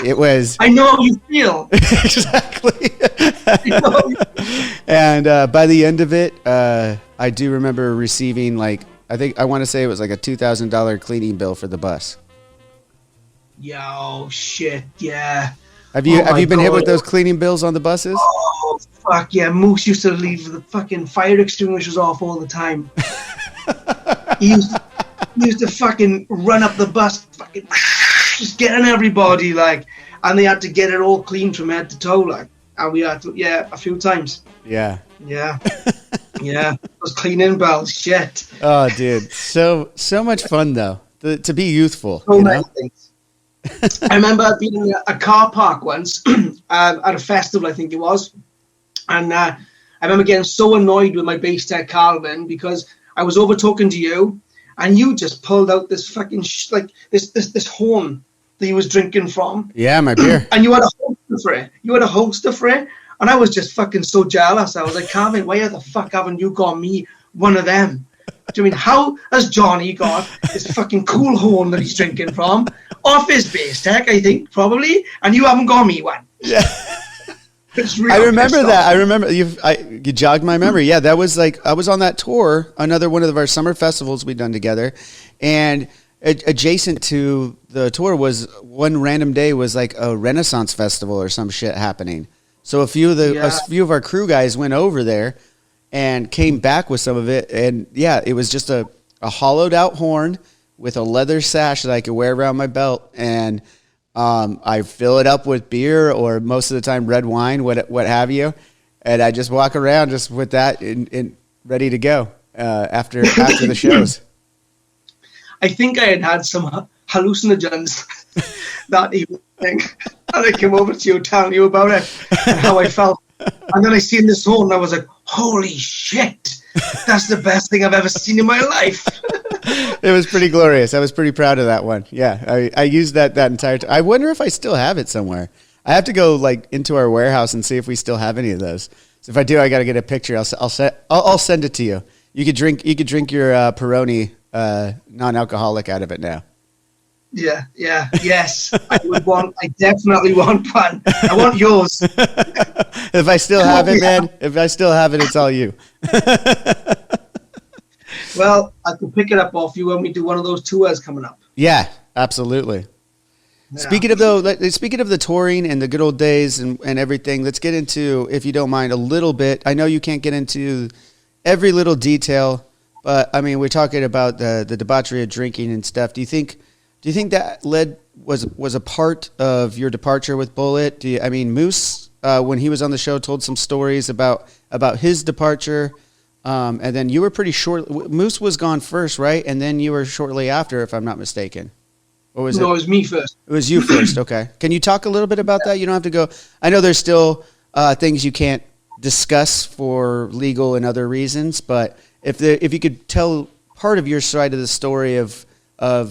it was... I know how you feel. Exactly. And by the end of it, I do remember receiving, like, I want to say it was like a $2,000 cleaning bill for the bus. Yo, shit, yeah. Have you been hit with those cleaning bills on the buses? Oh, fuck yeah. Moose used to leave the fucking fire extinguishers off all the time. He used to fucking run up the bus, fucking... just getting everybody, like, and they had to get it all clean from head to toe, like, and we had to, a few times. Yeah. Those cleaning bells, shit. Oh, dude, so much fun though, to be youthful. So many things. I remember being in a car park once at a festival, I think it was, and I remember getting so annoyed with my bass tech Calvin because I was over talking to you. And you just pulled out this fucking this horn that you was drinking from. Yeah, my beer. And you had a holster for it. And I was just fucking so jealous. I was like, Calvin, why the fuck haven't you got me one of them? Do you mean, how has Johnny got this fucking cool horn that he's drinking from off his bass tech, I think, probably, and you haven't got me one? Yeah. I remember that. I remember you jogged my memory. Yeah, that was like I was on that tour, another one of our summer festivals we'd done together, and adjacent to the tour was one random day was like a Renaissance festival or some shit happening. So a few of our crew guys went over there and came back with some of it, and yeah, it was just a hollowed out horn with a leather sash that I could wear around my belt, and I fill it up with beer or most of the time red wine, what have you, and I just walk around just with that and ready to go after the shows. I think I had some hallucinogens that evening, and I came over to you telling you about it and how I felt, and then I seen this horn and I was like, holy shit, that's the best thing I've ever seen in my life. It was pretty glorious. I was pretty proud of that one. Yeah, I used that entire time. I wonder if I still have it somewhere. I have to go like into our warehouse and see if we still have any of those. So if I do, I got to get a picture. I'll send it to you. You could drink your Peroni non-alcoholic out of it now. Yeah, yes. I definitely want one. I want yours. If I still have it, man. If I still have it, it's all you. Well, I can pick it up off you when we do one of those tours coming up. Yeah, absolutely. Yeah. Speaking of the touring and the good old days and everything, let's get into, if you don't mind, a little bit. I know you can't get into every little detail, but I mean, we're talking about the debauchery of drinking and stuff. Do you think that was a part of your departure with Bullet? Moose, when he was on the show, told some stories about his departure. And then you were pretty short. Moose was gone first, right? And then you were shortly after, if I'm not mistaken. Or was it? No, it was me first. It was you first. Okay. Can you talk a little bit about that? You don't have to go. I know there's still things you can't discuss for legal and other reasons, but if you could tell part of your side of the story of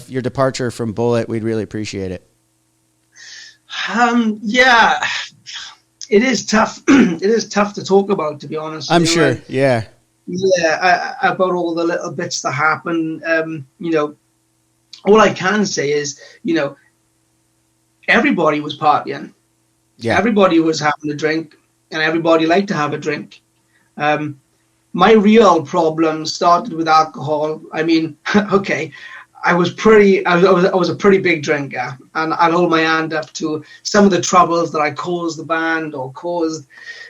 your departure from Bullet, we'd really appreciate it. Yeah, it is tough. It is tough to talk about, to be honest. I'm sure. Yeah. Yeah, about all the little bits that happen. all I can say is, everybody was partying. Yeah. Everybody was having a drink, and everybody liked to have a drink. My real problem started with alcohol. I mean, okay, I was a pretty big drinker, and I'll hold my hand up to some of the troubles that I caused the band or caused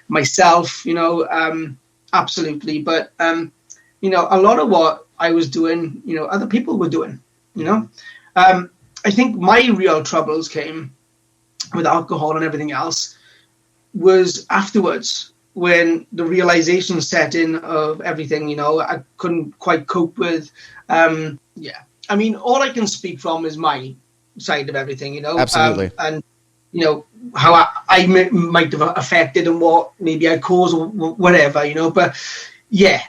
myself, absolutely. But, a lot of what I was doing, other people were doing, I think my real troubles came with alcohol and everything else was afterwards, when the realization set in of everything, I couldn't quite cope with. I mean, all I can speak from is my side of everything, Absolutely. And, how I might have affected and what maybe I caused or whatever, but yeah,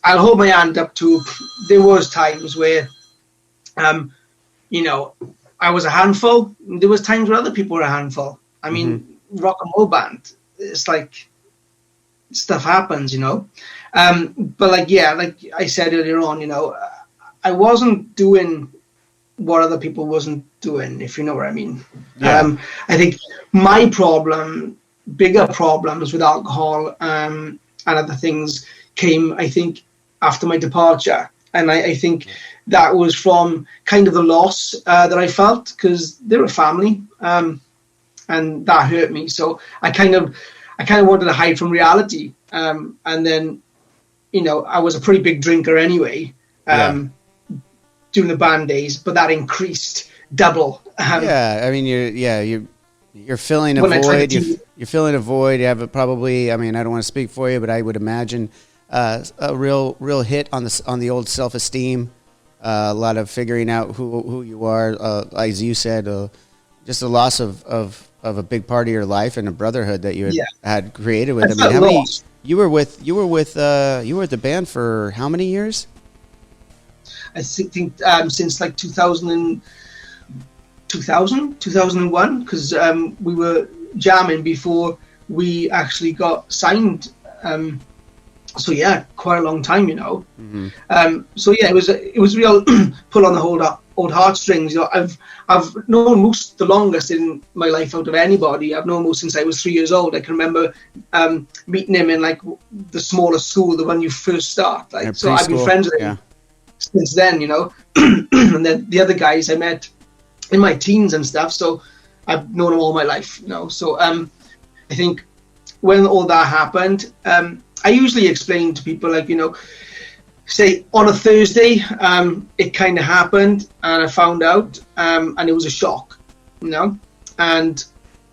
I'll hold my hand up to, there was times where, I was a handful. There was times where other people were a handful. I mean, rock and roll band, it's like stuff happens, but like I said earlier on, I wasn't doing what other people wasn't doing, if you know what I mean. Yeah. I think my bigger problems with alcohol and other things came, I think, after my departure. And I think that was from kind of the loss that I felt, because they were family, and that hurt me. So I kind of wanted to hide from reality. And then, I was a pretty big drinker anyway, during the band days, but that increased double. I mean, you're filling a void. You're filling a void. You have probably. I mean, I don't want to speak for you, but I would imagine a real hit on the old self-esteem. A lot of figuring out who you are, as you said, just a loss of a big part of your life and a brotherhood that you had created with. I mean, how many you were with the band for how many years? I think since like 2001, because we were jamming before we actually got signed. So yeah, quite a long time, So yeah, it was real pull on the old heartstrings. I've known Moose the longest in my life out of anybody. I've known Moose since I was 3 years old. I can remember meeting him in like the smallest school, the one you first start. Like, so I've been friends with him since then, and then the other guys I met in my teens and stuff. So I've known them all my life, So I think when all that happened, I usually explain to people, like, say on a Thursday, it kind of happened and I found out, and it was a shock, and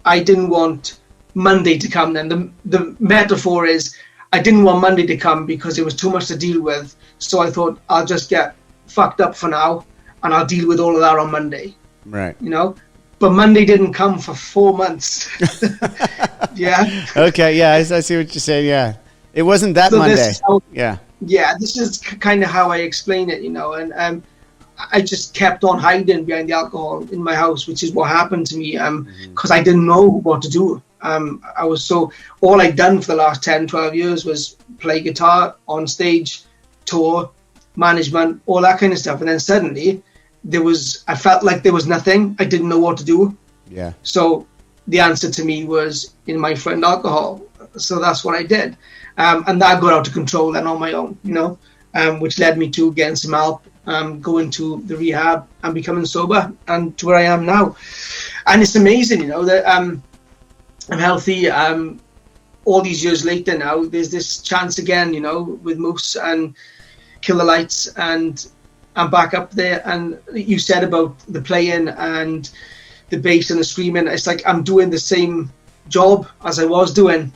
I didn't want Monday to come then. The metaphor is I didn't want Monday to come because it was too much to deal with. So I thought I'll just get fucked up for now and I'll deal with all of that on Monday. Right. But Monday didn't come for 4 months. Yeah. Okay. Yeah. I see what you're saying. Yeah. It wasn't that so Monday. Yeah. This is kind of how I explain it, and I just kept on hiding behind the alcohol in my house, which is what happened to me, because I didn't know what to do. All I'd done for the last 10, 12 years was play guitar on stage, tour, management, all that kind of stuff. And then suddenly I felt like there was nothing. I didn't know what to do. Yeah. So the answer to me was in my friend alcohol. So that's what I did. And that got out of control then on my own, which led me to getting some help, going to the rehab and becoming sober and to where I am now. And it's amazing, that I'm healthy. All these years later now, there's this chance again, with Moose and Kill the Lights, and I'm back up there. And you said about the playing and the bass and the screaming. It's like I'm doing the same job as I was doing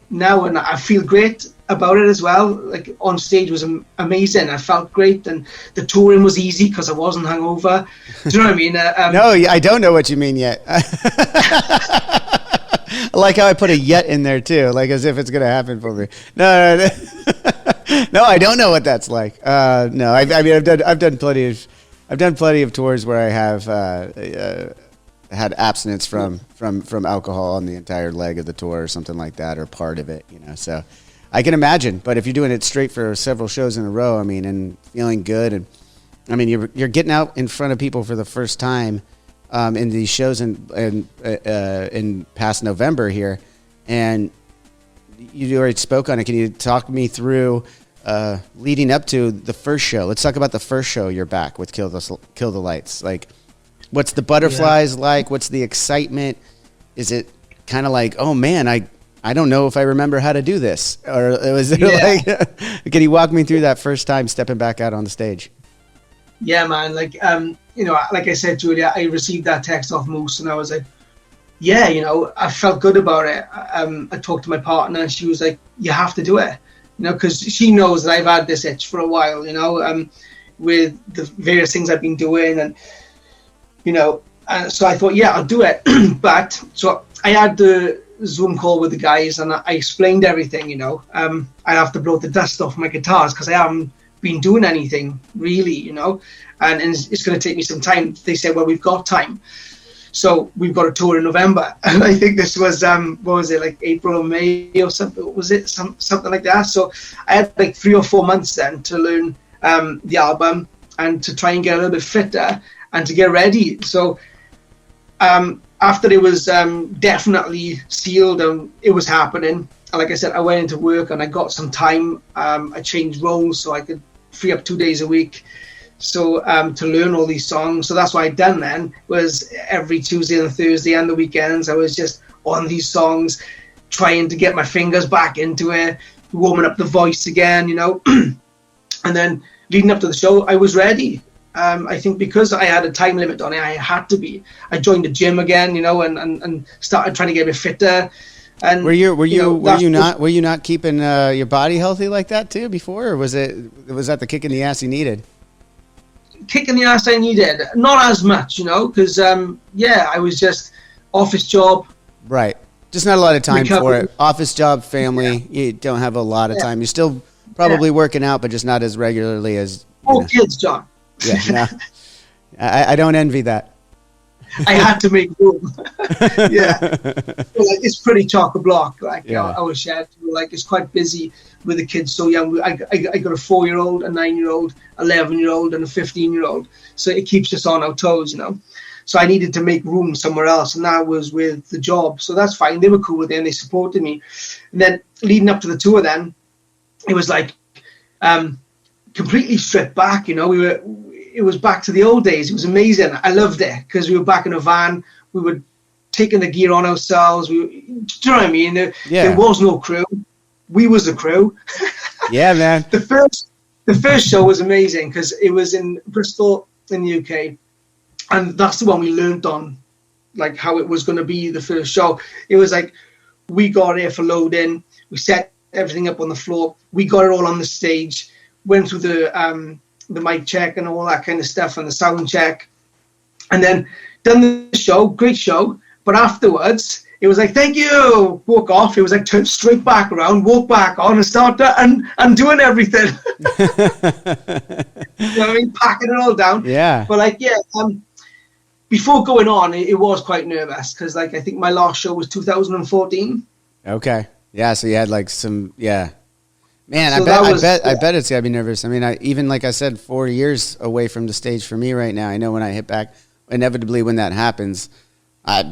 now, and I feel great about it as well. Like on stage was amazing. I felt great, and the touring was easy because I wasn't hungover. Do you know what I mean? No, I don't know what you mean yet. I like how I put a yet in there too, like as if it's gonna happen for me. No, I don't know what that's like. No, I mean I've done plenty of tours where I have had abstinence from alcohol on the entire leg of the tour or something like that, or part of it, so I can imagine. But if you're doing it straight for several shows in a row, I mean, and feeling good, and I mean, you're getting out in front of people for the first time in these shows in past November here, and you already spoke on it. Can you talk me through leading up to the first show? Let's talk about the first show you're back with Kill the Lights. Like, what's the butterflies like? What's the excitement? Is it kind of like, oh man, I don't know if I remember how to do this, or was it like? Can you walk me through that first time stepping back out on the stage? Yeah, man. Like, like I said, Julia, I received that text off Moose, and I was like, yeah, I felt good about it. I talked to my partner, and she was like, you have to do it, because she knows that I've had this itch for a while, with the various things I've been doing, and so I thought, yeah, I'll do it. But so I had the Zoom call with the guys, and I explained everything. I have to blow the dust off my guitars because I haven't been doing anything really, and it's going to take me some time. They said, well, we've got time, so we've got a tour in November, and I think this was what was it, like April or May or something? Was it something like that? So I had like 3 or 4 months then to learn the album and to try and get a little bit fitter and to get ready. So after it was definitely sealed and it was happening, like I said, I went into work and I got some time. I changed roles so I could free up 2 days a week, so to learn all these songs. So that's what I'd done then, was every Tuesday and Thursday and the weekends I was just on these songs, trying to get my fingers back into it, warming up the voice again, and then leading up to the show I was ready. I think because I had a time limit on it, I had to be. I joined the gym again, and started trying to get a bit fitter. And were you not keeping your body healthy like that too before, or was that the kick in the ass you needed? Kick in the ass I needed, not as much, because I was just office job. Right, just not a lot of time for it. Office job, family, you don't have a lot of time. You're still probably working out, but just not as regularly as. Kids, John. Yeah, no, I don't envy that. I had to make room. Yeah, it's pretty chock-a-block. Like our shed, it's quite busy with the kids so young. I got a 4-year-old, a 9-year-old, 11-year-old, and a 15-year-old. So it keeps us on our toes, So I needed to make room somewhere else, and that was with the job. So that's fine. They were cool with it, and they supported me. And then leading up to the tour, then it was like completely stripped back. It was back to the old days. It was amazing. I loved it because we were back in a van. We were taking the gear on ourselves. Do you know what I mean? There was no crew. We was the crew. Yeah, man. The first show was amazing because it was in Bristol in the UK, and that's the one we learned on, like how it was going to be the first show. It was like we got here for loading. We set everything up on the floor. We got it all on the stage. Went through the mic check and all that kind of stuff and the sound check, and then done the show. Great show. But afterwards it was like, thank you, walk off. It was like turn straight back around, walk back on, and start and doing everything. You know what I mean? Packing it all down. Yeah. But before going on, it was quite nervous because I think my last show was 2014. Okay. Yeah. So you had Man, so I bet it's gotta be nervous. I mean, even like I said, 4 years away from the stage for me right now. I know when I hit back, inevitably when that happens, I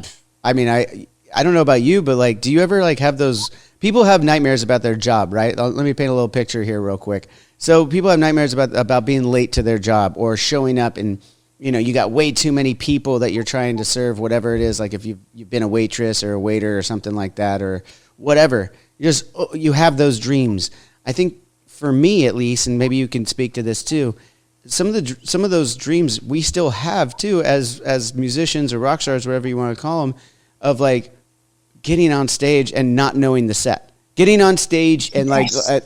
don't know about you, but do you ever have those people have nightmares about their job, right? Let me paint a little picture here real quick. So people have nightmares about being late to their job or showing up and you got way too many people that you're trying to serve, whatever it is. Like if you've been a waitress or a waiter or something like that or whatever, you have those dreams. I think for me at least, and maybe you can speak to this too, some of those dreams we still have too as musicians or rock stars, whatever you want to call them, of getting on stage and not knowing the set. Getting on stage and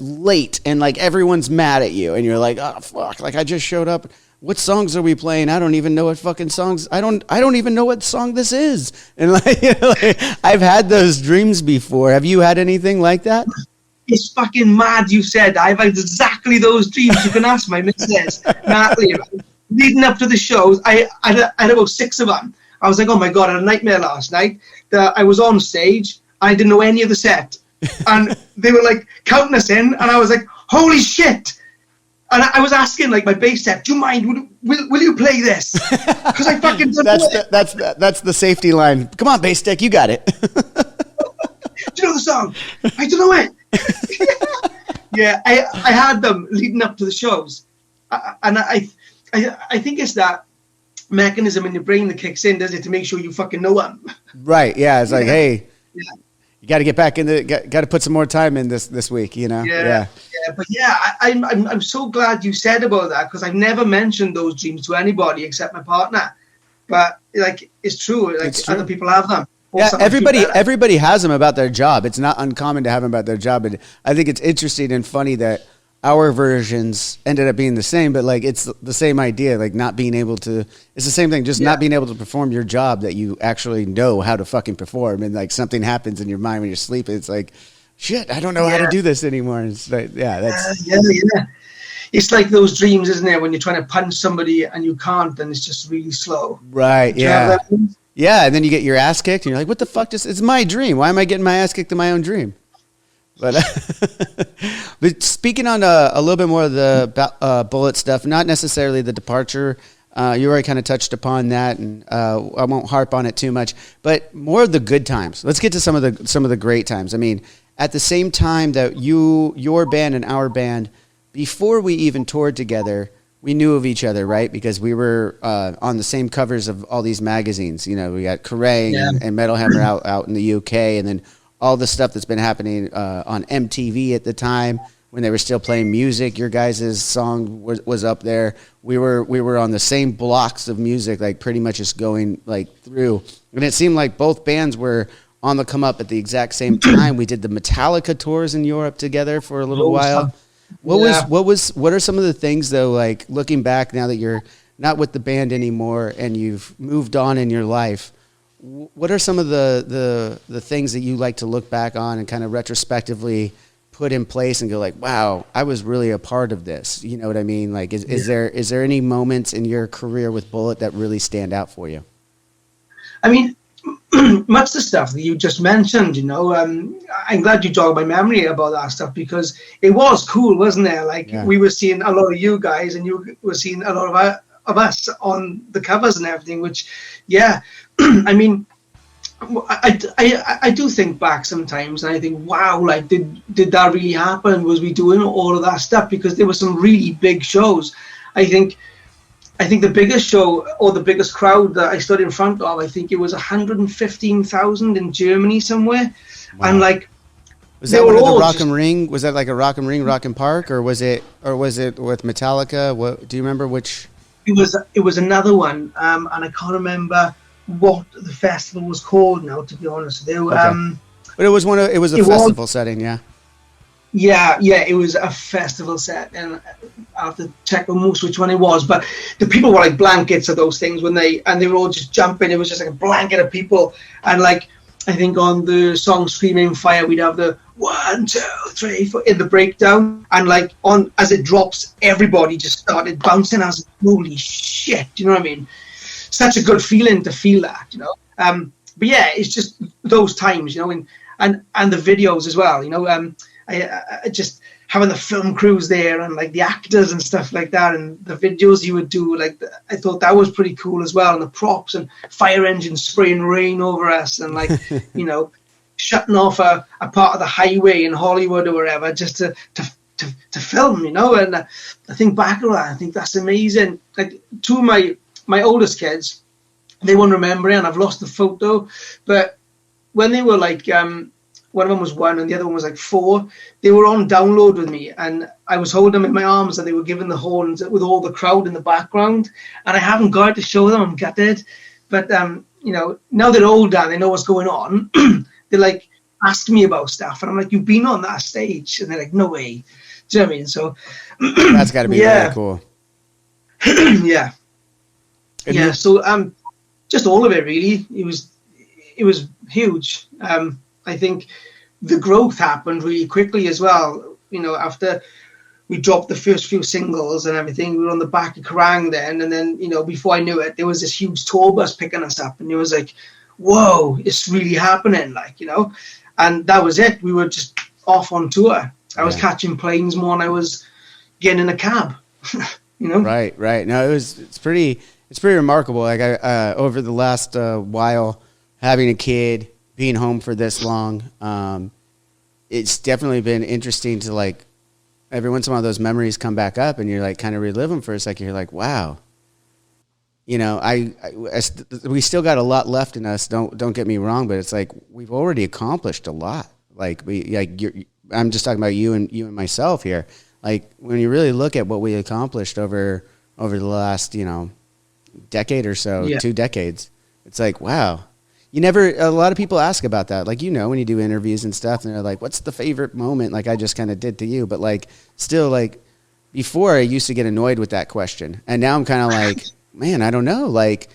late and everyone's mad at you and you're like, oh fuck, I just showed up. What songs are we playing? I don't even know what fucking songs. I don't even know what song this is. And I've had those dreams before. Have you had anything like that? It's fucking mad you said. I've had exactly those dreams. You can ask my missus, Natalie. Leading up to the shows, I had about 6 of them. I was like, oh my God, I had a nightmare last night that I was on stage. I didn't know any of the set. And they were counting us in. And I was like, holy shit. And I was asking, like, my bass tech, do you mind? Will you play this? Because I fucking don't know it. That's the safety line. Come on, bass tech, you got it. Do you know the song? I don't know it. Yeah, I had them leading up to the shows. And I think it's that mechanism in your brain that kicks in, does it, to make sure you fucking know them. Right, yeah. It's like, hey, you got to get back in got to put some more time in this week, you know? Yeah. But yeah, I'm so glad you said about that, because I've never mentioned those dreams to anybody except my partner. But like, it's true. Like, other people have them. Yeah, everybody has them about their job. It's not uncommon to have them about their job. And I think it's interesting and funny that our versions ended up being the same, but like, it's the same idea, like not being able to, it's the same thing, just not being able to perform your job that you actually know how to fucking perform. And like, something happens in your mind when you're sleeping. It's like, shit, I don't know how to do this anymore. It's like, that's It's like those dreams, isn't it? When you're trying to punch somebody and you can't, and it's just really slow. Right. Yeah. Yeah. And then you get your ass kicked and you're like, what the fuck? It's my dream. Why am I getting my ass kicked in my own dream? But, but speaking on a little bit more of the Bullet stuff, not necessarily the departure. You already kind of touched upon that, and I won't harp on it too much. But more of the good times. Let's get to some of the great times. I mean, at the same time that your band and our band, before we even toured together, we knew of each other, right? Because we were on the same covers of all these magazines. You know, we got Kerrang and Metal Hammer out in the UK, and then all the stuff that's been happening on MTV at the time when they were still playing music. Your guys' song was up there. We were on the same blocks of music, like pretty much just going like through. And it seemed like both bands were on the come up at the exact same time. We did the Metallica tours in Europe together for a little while. What are some of the things though, like looking back now that you're not with the band anymore and you've moved on in your life? What are some of the things that you like to look back on and kind of retrospectively put in place and go like, wow, I was really a part of this? You know what I mean? Like, is there any moments in your career with Bullet that really stand out for you? I mean, much the stuff that you just mentioned, you know, I'm glad you jogged my memory about that stuff, because it was cool, wasn't it? Like, we were seeing a lot of you guys and you were seeing a lot of us on the covers and everything, which, I mean, I do think back sometimes and I think, wow, like, did that really happen? Was we doing all of that stuff? Because there were some really big shows. I think the biggest show, or the biggest crowd that I stood in front of, I think it was 115,000 in Germany somewhere. Wow. And like, was that one of the Rock 'em Ring? Was that like a Rock 'em Ring, Rock 'em Park, or was it with Metallica? What do you remember? Which? It was another one, and I can't remember what the festival was called now, to be honest with you. But it was a festival setting, yeah. Yeah, it was a festival set, and I have to check almost which one it was. But the people were like blankets of those things they were all just jumping. It was just like a blanket of people, and like, I think on the song "Screaming Fire" we'd have the 1, 2, 3, 4 in the breakdown, and like as it drops, everybody just started bouncing. I was like, holy shit, you know what I mean? Such a good feeling to feel that, you know. But yeah, it's just those times, you know, and the videos as well, you know. I just having the film crews there and like the actors and stuff like that, and the videos you would do, like, I thought that was pretty cool as well, and the props and fire engines spraying rain over us, and like, you know, shutting off a part of the highway in Hollywood or wherever just to film, you know. And I think back on that, I think that's amazing. Like, two of my oldest kids, they won't remember it, and I've lost the photo, but when they were like, one of them was 1 and the other one was like 4, they were on download with me, and I was holding them in my arms and they were giving the horns with all the crowd in the background, and I haven't got to show them. I'm gutted, but you know, now they're older and they know what's going on. They like ask me about stuff, and I'm like, you've been on that stage? And they're like, no way. Do you know what I mean? So that's got to be really cool. Yeah. So just all of it really. It was huge. I think the growth happened really quickly as well. You know, after we dropped the first few singles and everything, we were on the back of Kerrang then, and then, you know, before I knew it, there was this huge tour bus picking us up, and it was like, whoa, it's really happening, like, you know. And that was it. We were just off on tour. I was catching planes more than I was, getting in a cab. You know? Right. No, it's pretty remarkable. Like over the last while, having a kid, being home for this long, it's definitely been interesting to like every once in a while those memories come back up and you're like kind of relive them for a second. You're like, wow, you know, we still got a lot left in us. Don't get me wrong, but it's like we've already accomplished a lot. Like I'm just talking about you and myself here. Like when you really look at what we accomplished over the last, you know, decade or so, 2 decades, it's like, wow. A lot of people ask about that. Like, you know, when you do interviews and stuff and they're like, what's the favorite moment? Like I just kind of did to you, but like still like before I used to get annoyed with that question. And now I'm kind of like, man, I don't know. Like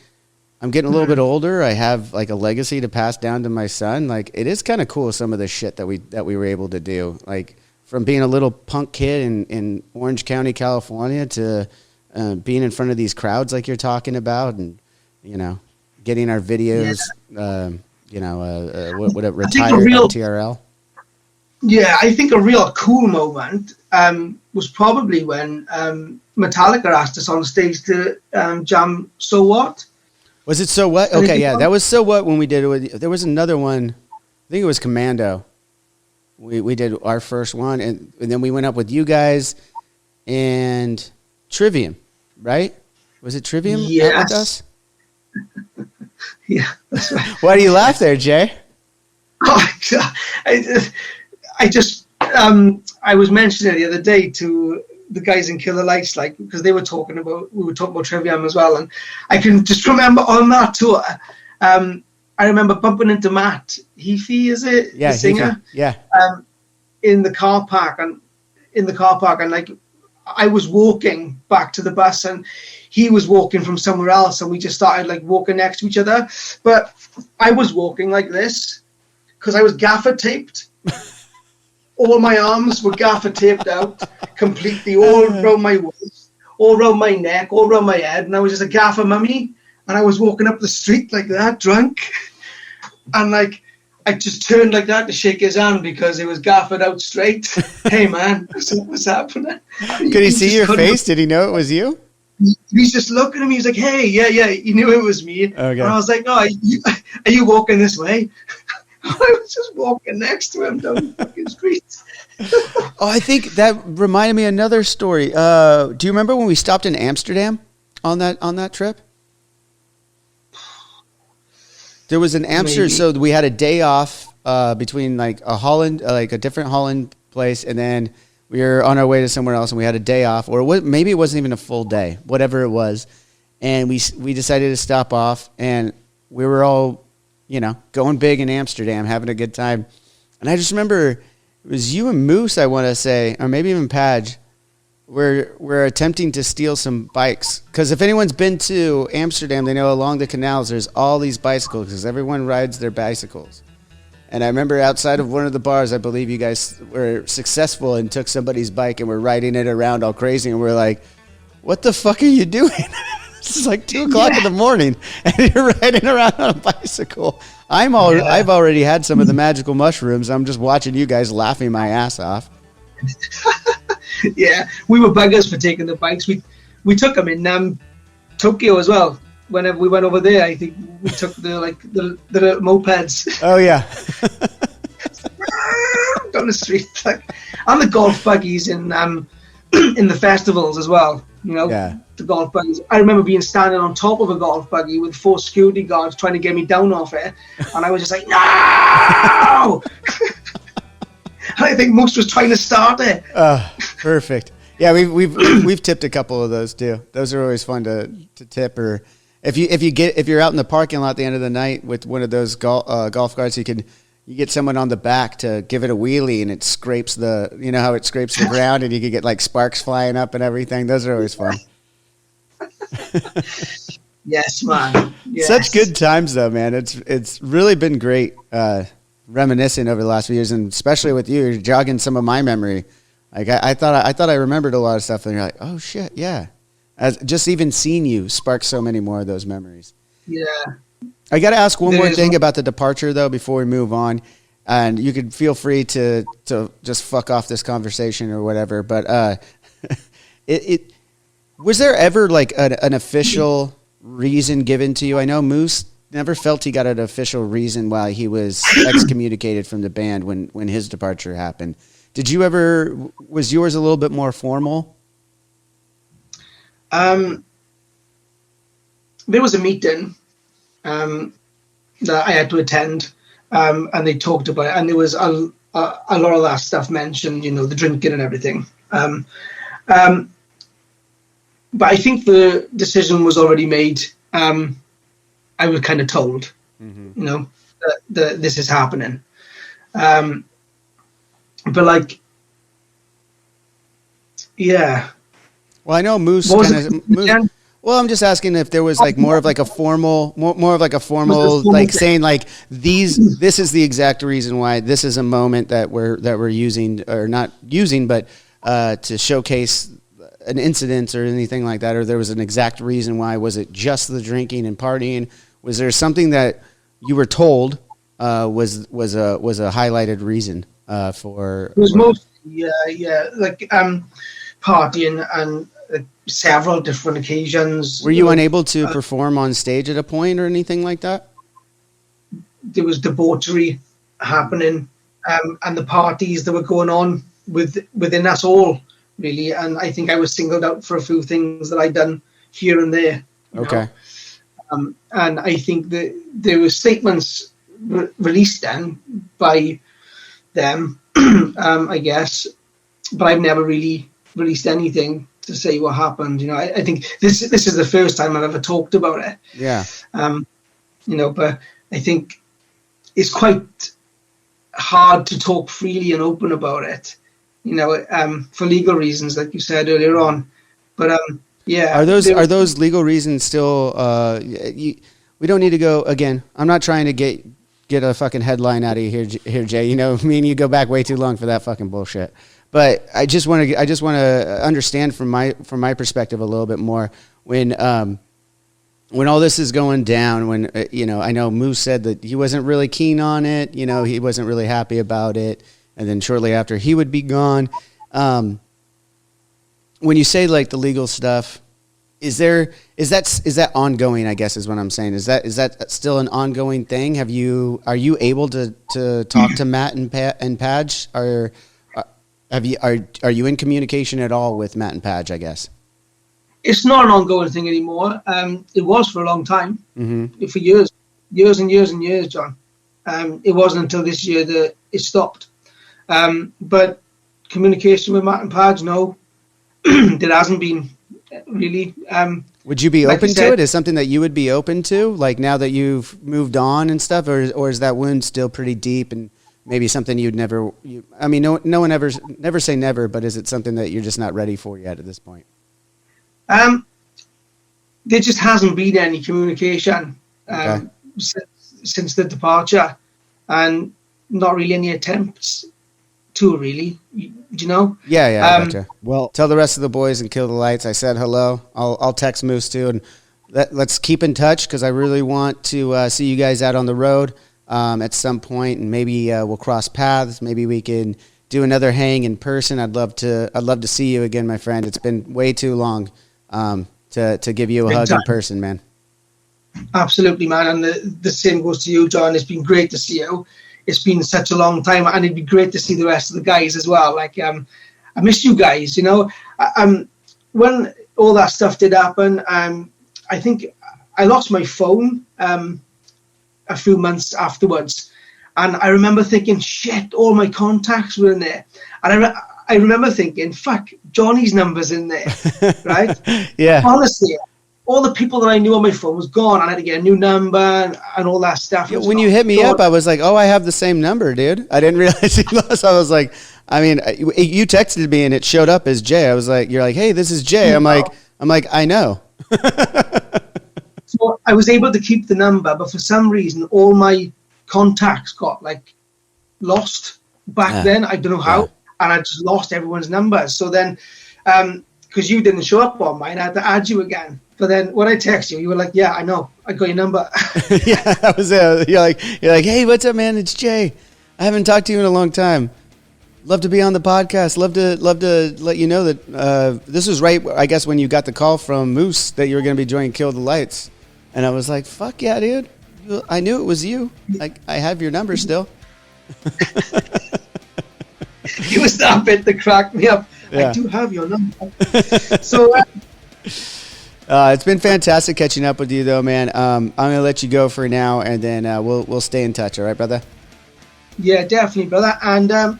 I'm getting a little bit older. I have like a legacy to pass down to my son. Like it is kind of cool. Some of the shit that we were able to do, like, from being a little punk kid in Orange County, California, to being in front of these crowds like you're talking about, and you know, getting our videos, retired on TRL. Yeah, I think a real cool moment was probably when Metallica asked us on stage to jam "So What." Was it "So What"? Okay, yeah, that was "So What" when we did it. There was another one. I think it was Commando. We did our first one, and then we went up with you guys and Trivium, right? Was it Trivium with us? Yeah, that's right. Why do you laugh there, Jay? Oh, I was mentioning it the other day to the guys in Killer Lights, like, because we were talking about Trivium as well, and I can just remember on that tour, I remember bumping into Matt Heafy, is it? Yeah, the singer. Heafy. Yeah. In the car park, and like I was walking back to the bus, and he was walking from somewhere else, and we just started like walking next to each other. But I was walking like this because I was gaffer taped. All my arms were gaffer taped out completely, all around my waist, all around my neck, all around my head, and I was just a gaffer mummy. And I was walking up the street like that, drunk. And like, I just turned like that to shake his hand because it was gaffered out straight. Hey man, what's happening? Could he see your face? Did he know it was you? He's just looking at me. He's like, hey, yeah. He knew it was me. Okay. And I was like, no, are you walking this way? I was just walking next to him down the fucking street. Oh, I think that reminded me of another story. Do you remember when we stopped in Amsterdam on that trip? There was an Amsterdam, so we had a day off between like a different Holland place, and then we were on our way to somewhere else, and we had a day off, or maybe it wasn't even a full day, whatever it was, and we decided to stop off, and we were all, you know, going big in Amsterdam, having a good time, and I just remember it was you and Moose, I want to say, or maybe even Padge. We're attempting to steal some bikes, because if anyone's been to Amsterdam, they know along the canals there's all these bicycles because everyone rides their bicycles. And I remember outside of one of the bars, I believe you guys were successful and took somebody's bike and were riding it around all crazy, and we're like, what the fuck are you doing? This is like 2 o'clock in the morning and you're riding around on a bicycle. I've already had some of the magical mushrooms. I'm just watching you guys laughing my ass off. Yeah, we were buggers for taking the bikes. We took them in Tokyo as well. Whenever we went over there, I think we took the mopeds. Oh yeah, down the street, and the golf buggies in the festivals as well. You know, the golf buggies. I remember being standing on top of a golf buggy with 4 security guards trying to get me down off it, and I was just like, no. And I think Moose was trying to start it. Perfect. Yeah, we've tipped a couple of those too. Those are always fun to tip. Or if you're out in the parking lot at the end of the night with one of those golf carts, you get someone on the back to give it a wheelie, and it scrapes how it scrapes the ground, and you can get like sparks flying up and everything. Those are always fun. Yes, man. Yes. Such good times though, man. It's really been great. Reminiscing over the last few years, and especially with you, you're jogging some of my memory. Like I thought I remembered a lot of stuff, and you're like, oh shit, yeah. As just even seeing you sparks so many more of those memories. Yeah. I got to ask one more thing about the departure though before we move on, and you could feel free to just fuck off this conversation or whatever. But it was there ever like an official reason given to you? I know Moose never felt he got an official reason why he was excommunicated from the band when his departure happened. Did you ever, was yours a little bit more formal? There was a meeting that I had to attend, and they talked about it, and there was a lot of that stuff mentioned, the drinking and everything. But I think the decision was already made. I was kind of told, that this is happening. But like, yeah. Well, I know Moose. Well, I'm just asking if there was like more of a formal, like saying like this is the exact reason why this is a moment that we're using, or not using, but to showcase an incident or anything like that, or there was an exact reason why. Was it just the drinking and partying? Was there something that you were told was a highlighted reason for? It was mostly like partying and several different occasions. Were you unable to perform on stage at a point or anything like that? There was debauchery happening, and the parties that were going on within us all, really. And I think I was singled out for a few things that I'd done here and there. Okay. And I think that there were statements released then by them, I guess, but I've never really released anything to say what happened. I think this is the first time I've ever talked about it. Yeah. But I think it's quite hard to talk freely and open about it, for legal reasons, like you said earlier on. But yeah. Are those legal reasons still? We don't need to go again. I'm not trying to get a fucking headline out of you here, Jay. Me and you go back way too long for that fucking bullshit. But I just want to understand from my perspective a little bit more when all this is going down. When I know Moose said that he wasn't really keen on it. He wasn't really happy about it, and then shortly after he would be gone. When you say like the legal stuff, is that ongoing? I guess is what I'm saying. Is that still an ongoing thing? Are you able to talk to Matt and Padge? Are you in communication at all with Matt and Padge, I guess? It's not an ongoing thing anymore. It was for a long time, for years and years and years, John. It wasn't until this year that it stopped. But communication with Matt and Padge, no, there hasn't been really. Would you be open to it? Is something that you would be open to, like now that you've moved on and stuff, or is that wound still pretty deep and maybe something you'd never? No one ever never say never, but is it something that you're just not ready for yet at this point? There just hasn't been any communication since the departure, and not really any attempts to really. Yeah, I gotcha. Well, tell the rest of the boys and kill the lights. I said hello. I'll text Moose too, and let's keep in touch because I really want to see you guys out on the road at some point, and maybe we'll cross paths. Maybe we can do another hang in person. I'd love to see you again, my friend. It's been way too long to give you a hug in person, man. Absolutely, man, and the same goes to you, John. It's been great to see you. It's been such a long time, and it'd be great to see the rest of the guys as well. Like, I miss you guys. When all that stuff did happen, I think I lost my phone a few months afterwards, and I remember thinking, shit, all my contacts were in there, and I remember thinking, fuck, Johnny's number's in there, right? Yeah. Honestly, all the people that I knew on my phone was gone. I had to get a new number and all that stuff. Yeah, when you hit me up, I was like, oh, I have the same number, dude. I didn't realize you lost. I was like, you texted me and it showed up as Jay. I was like, you're like, hey, this is Jay. I'm like, I know. So I was able to keep the number, but for some reason, all my contacts got like lost back then. I don't know how. And I just lost everyone's numbers. So then, because you didn't show up on mine, I had to add you again. But then when I text you, you were like, yeah, I know. I got your number. Yeah, that was it. You're like, hey, what's up, man? It's Jay. I haven't talked to you in a long time. Love to be on the podcast. Love to let you know that this was right, I guess, when you got the call from Moose that you were going to be joining Kill the Lights. And I was like, fuck yeah, dude. I knew it was you. I have your number still. It was that bit that cracked me up. Yeah. I do have your number. So... it's been fantastic catching up with you, though, man. I'm going to let you go for now, and then we'll stay in touch. All right, brother? Yeah, definitely, brother. And,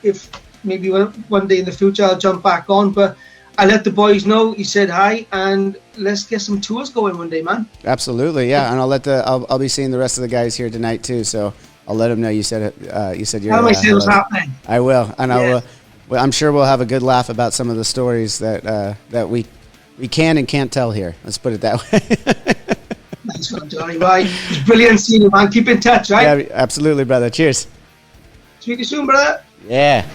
if maybe one day in the future I'll jump back on, but I let the boys know you said hi, and let's get some tours going one day, man. Absolutely, yeah. And I'll be seeing the rest of the guys here tonight too, so I'll let them know you said it. You said you're. Tell me what's happening. I will, and yeah. I'm sure we'll have a good laugh about some of the stories that we can and can't tell here. Let's put it that way. Nice one, Johnny. Right, it's brilliant seeing you, man. Keep in touch, right? Yeah, absolutely, brother. Cheers. Speak to you soon, brother. Yeah.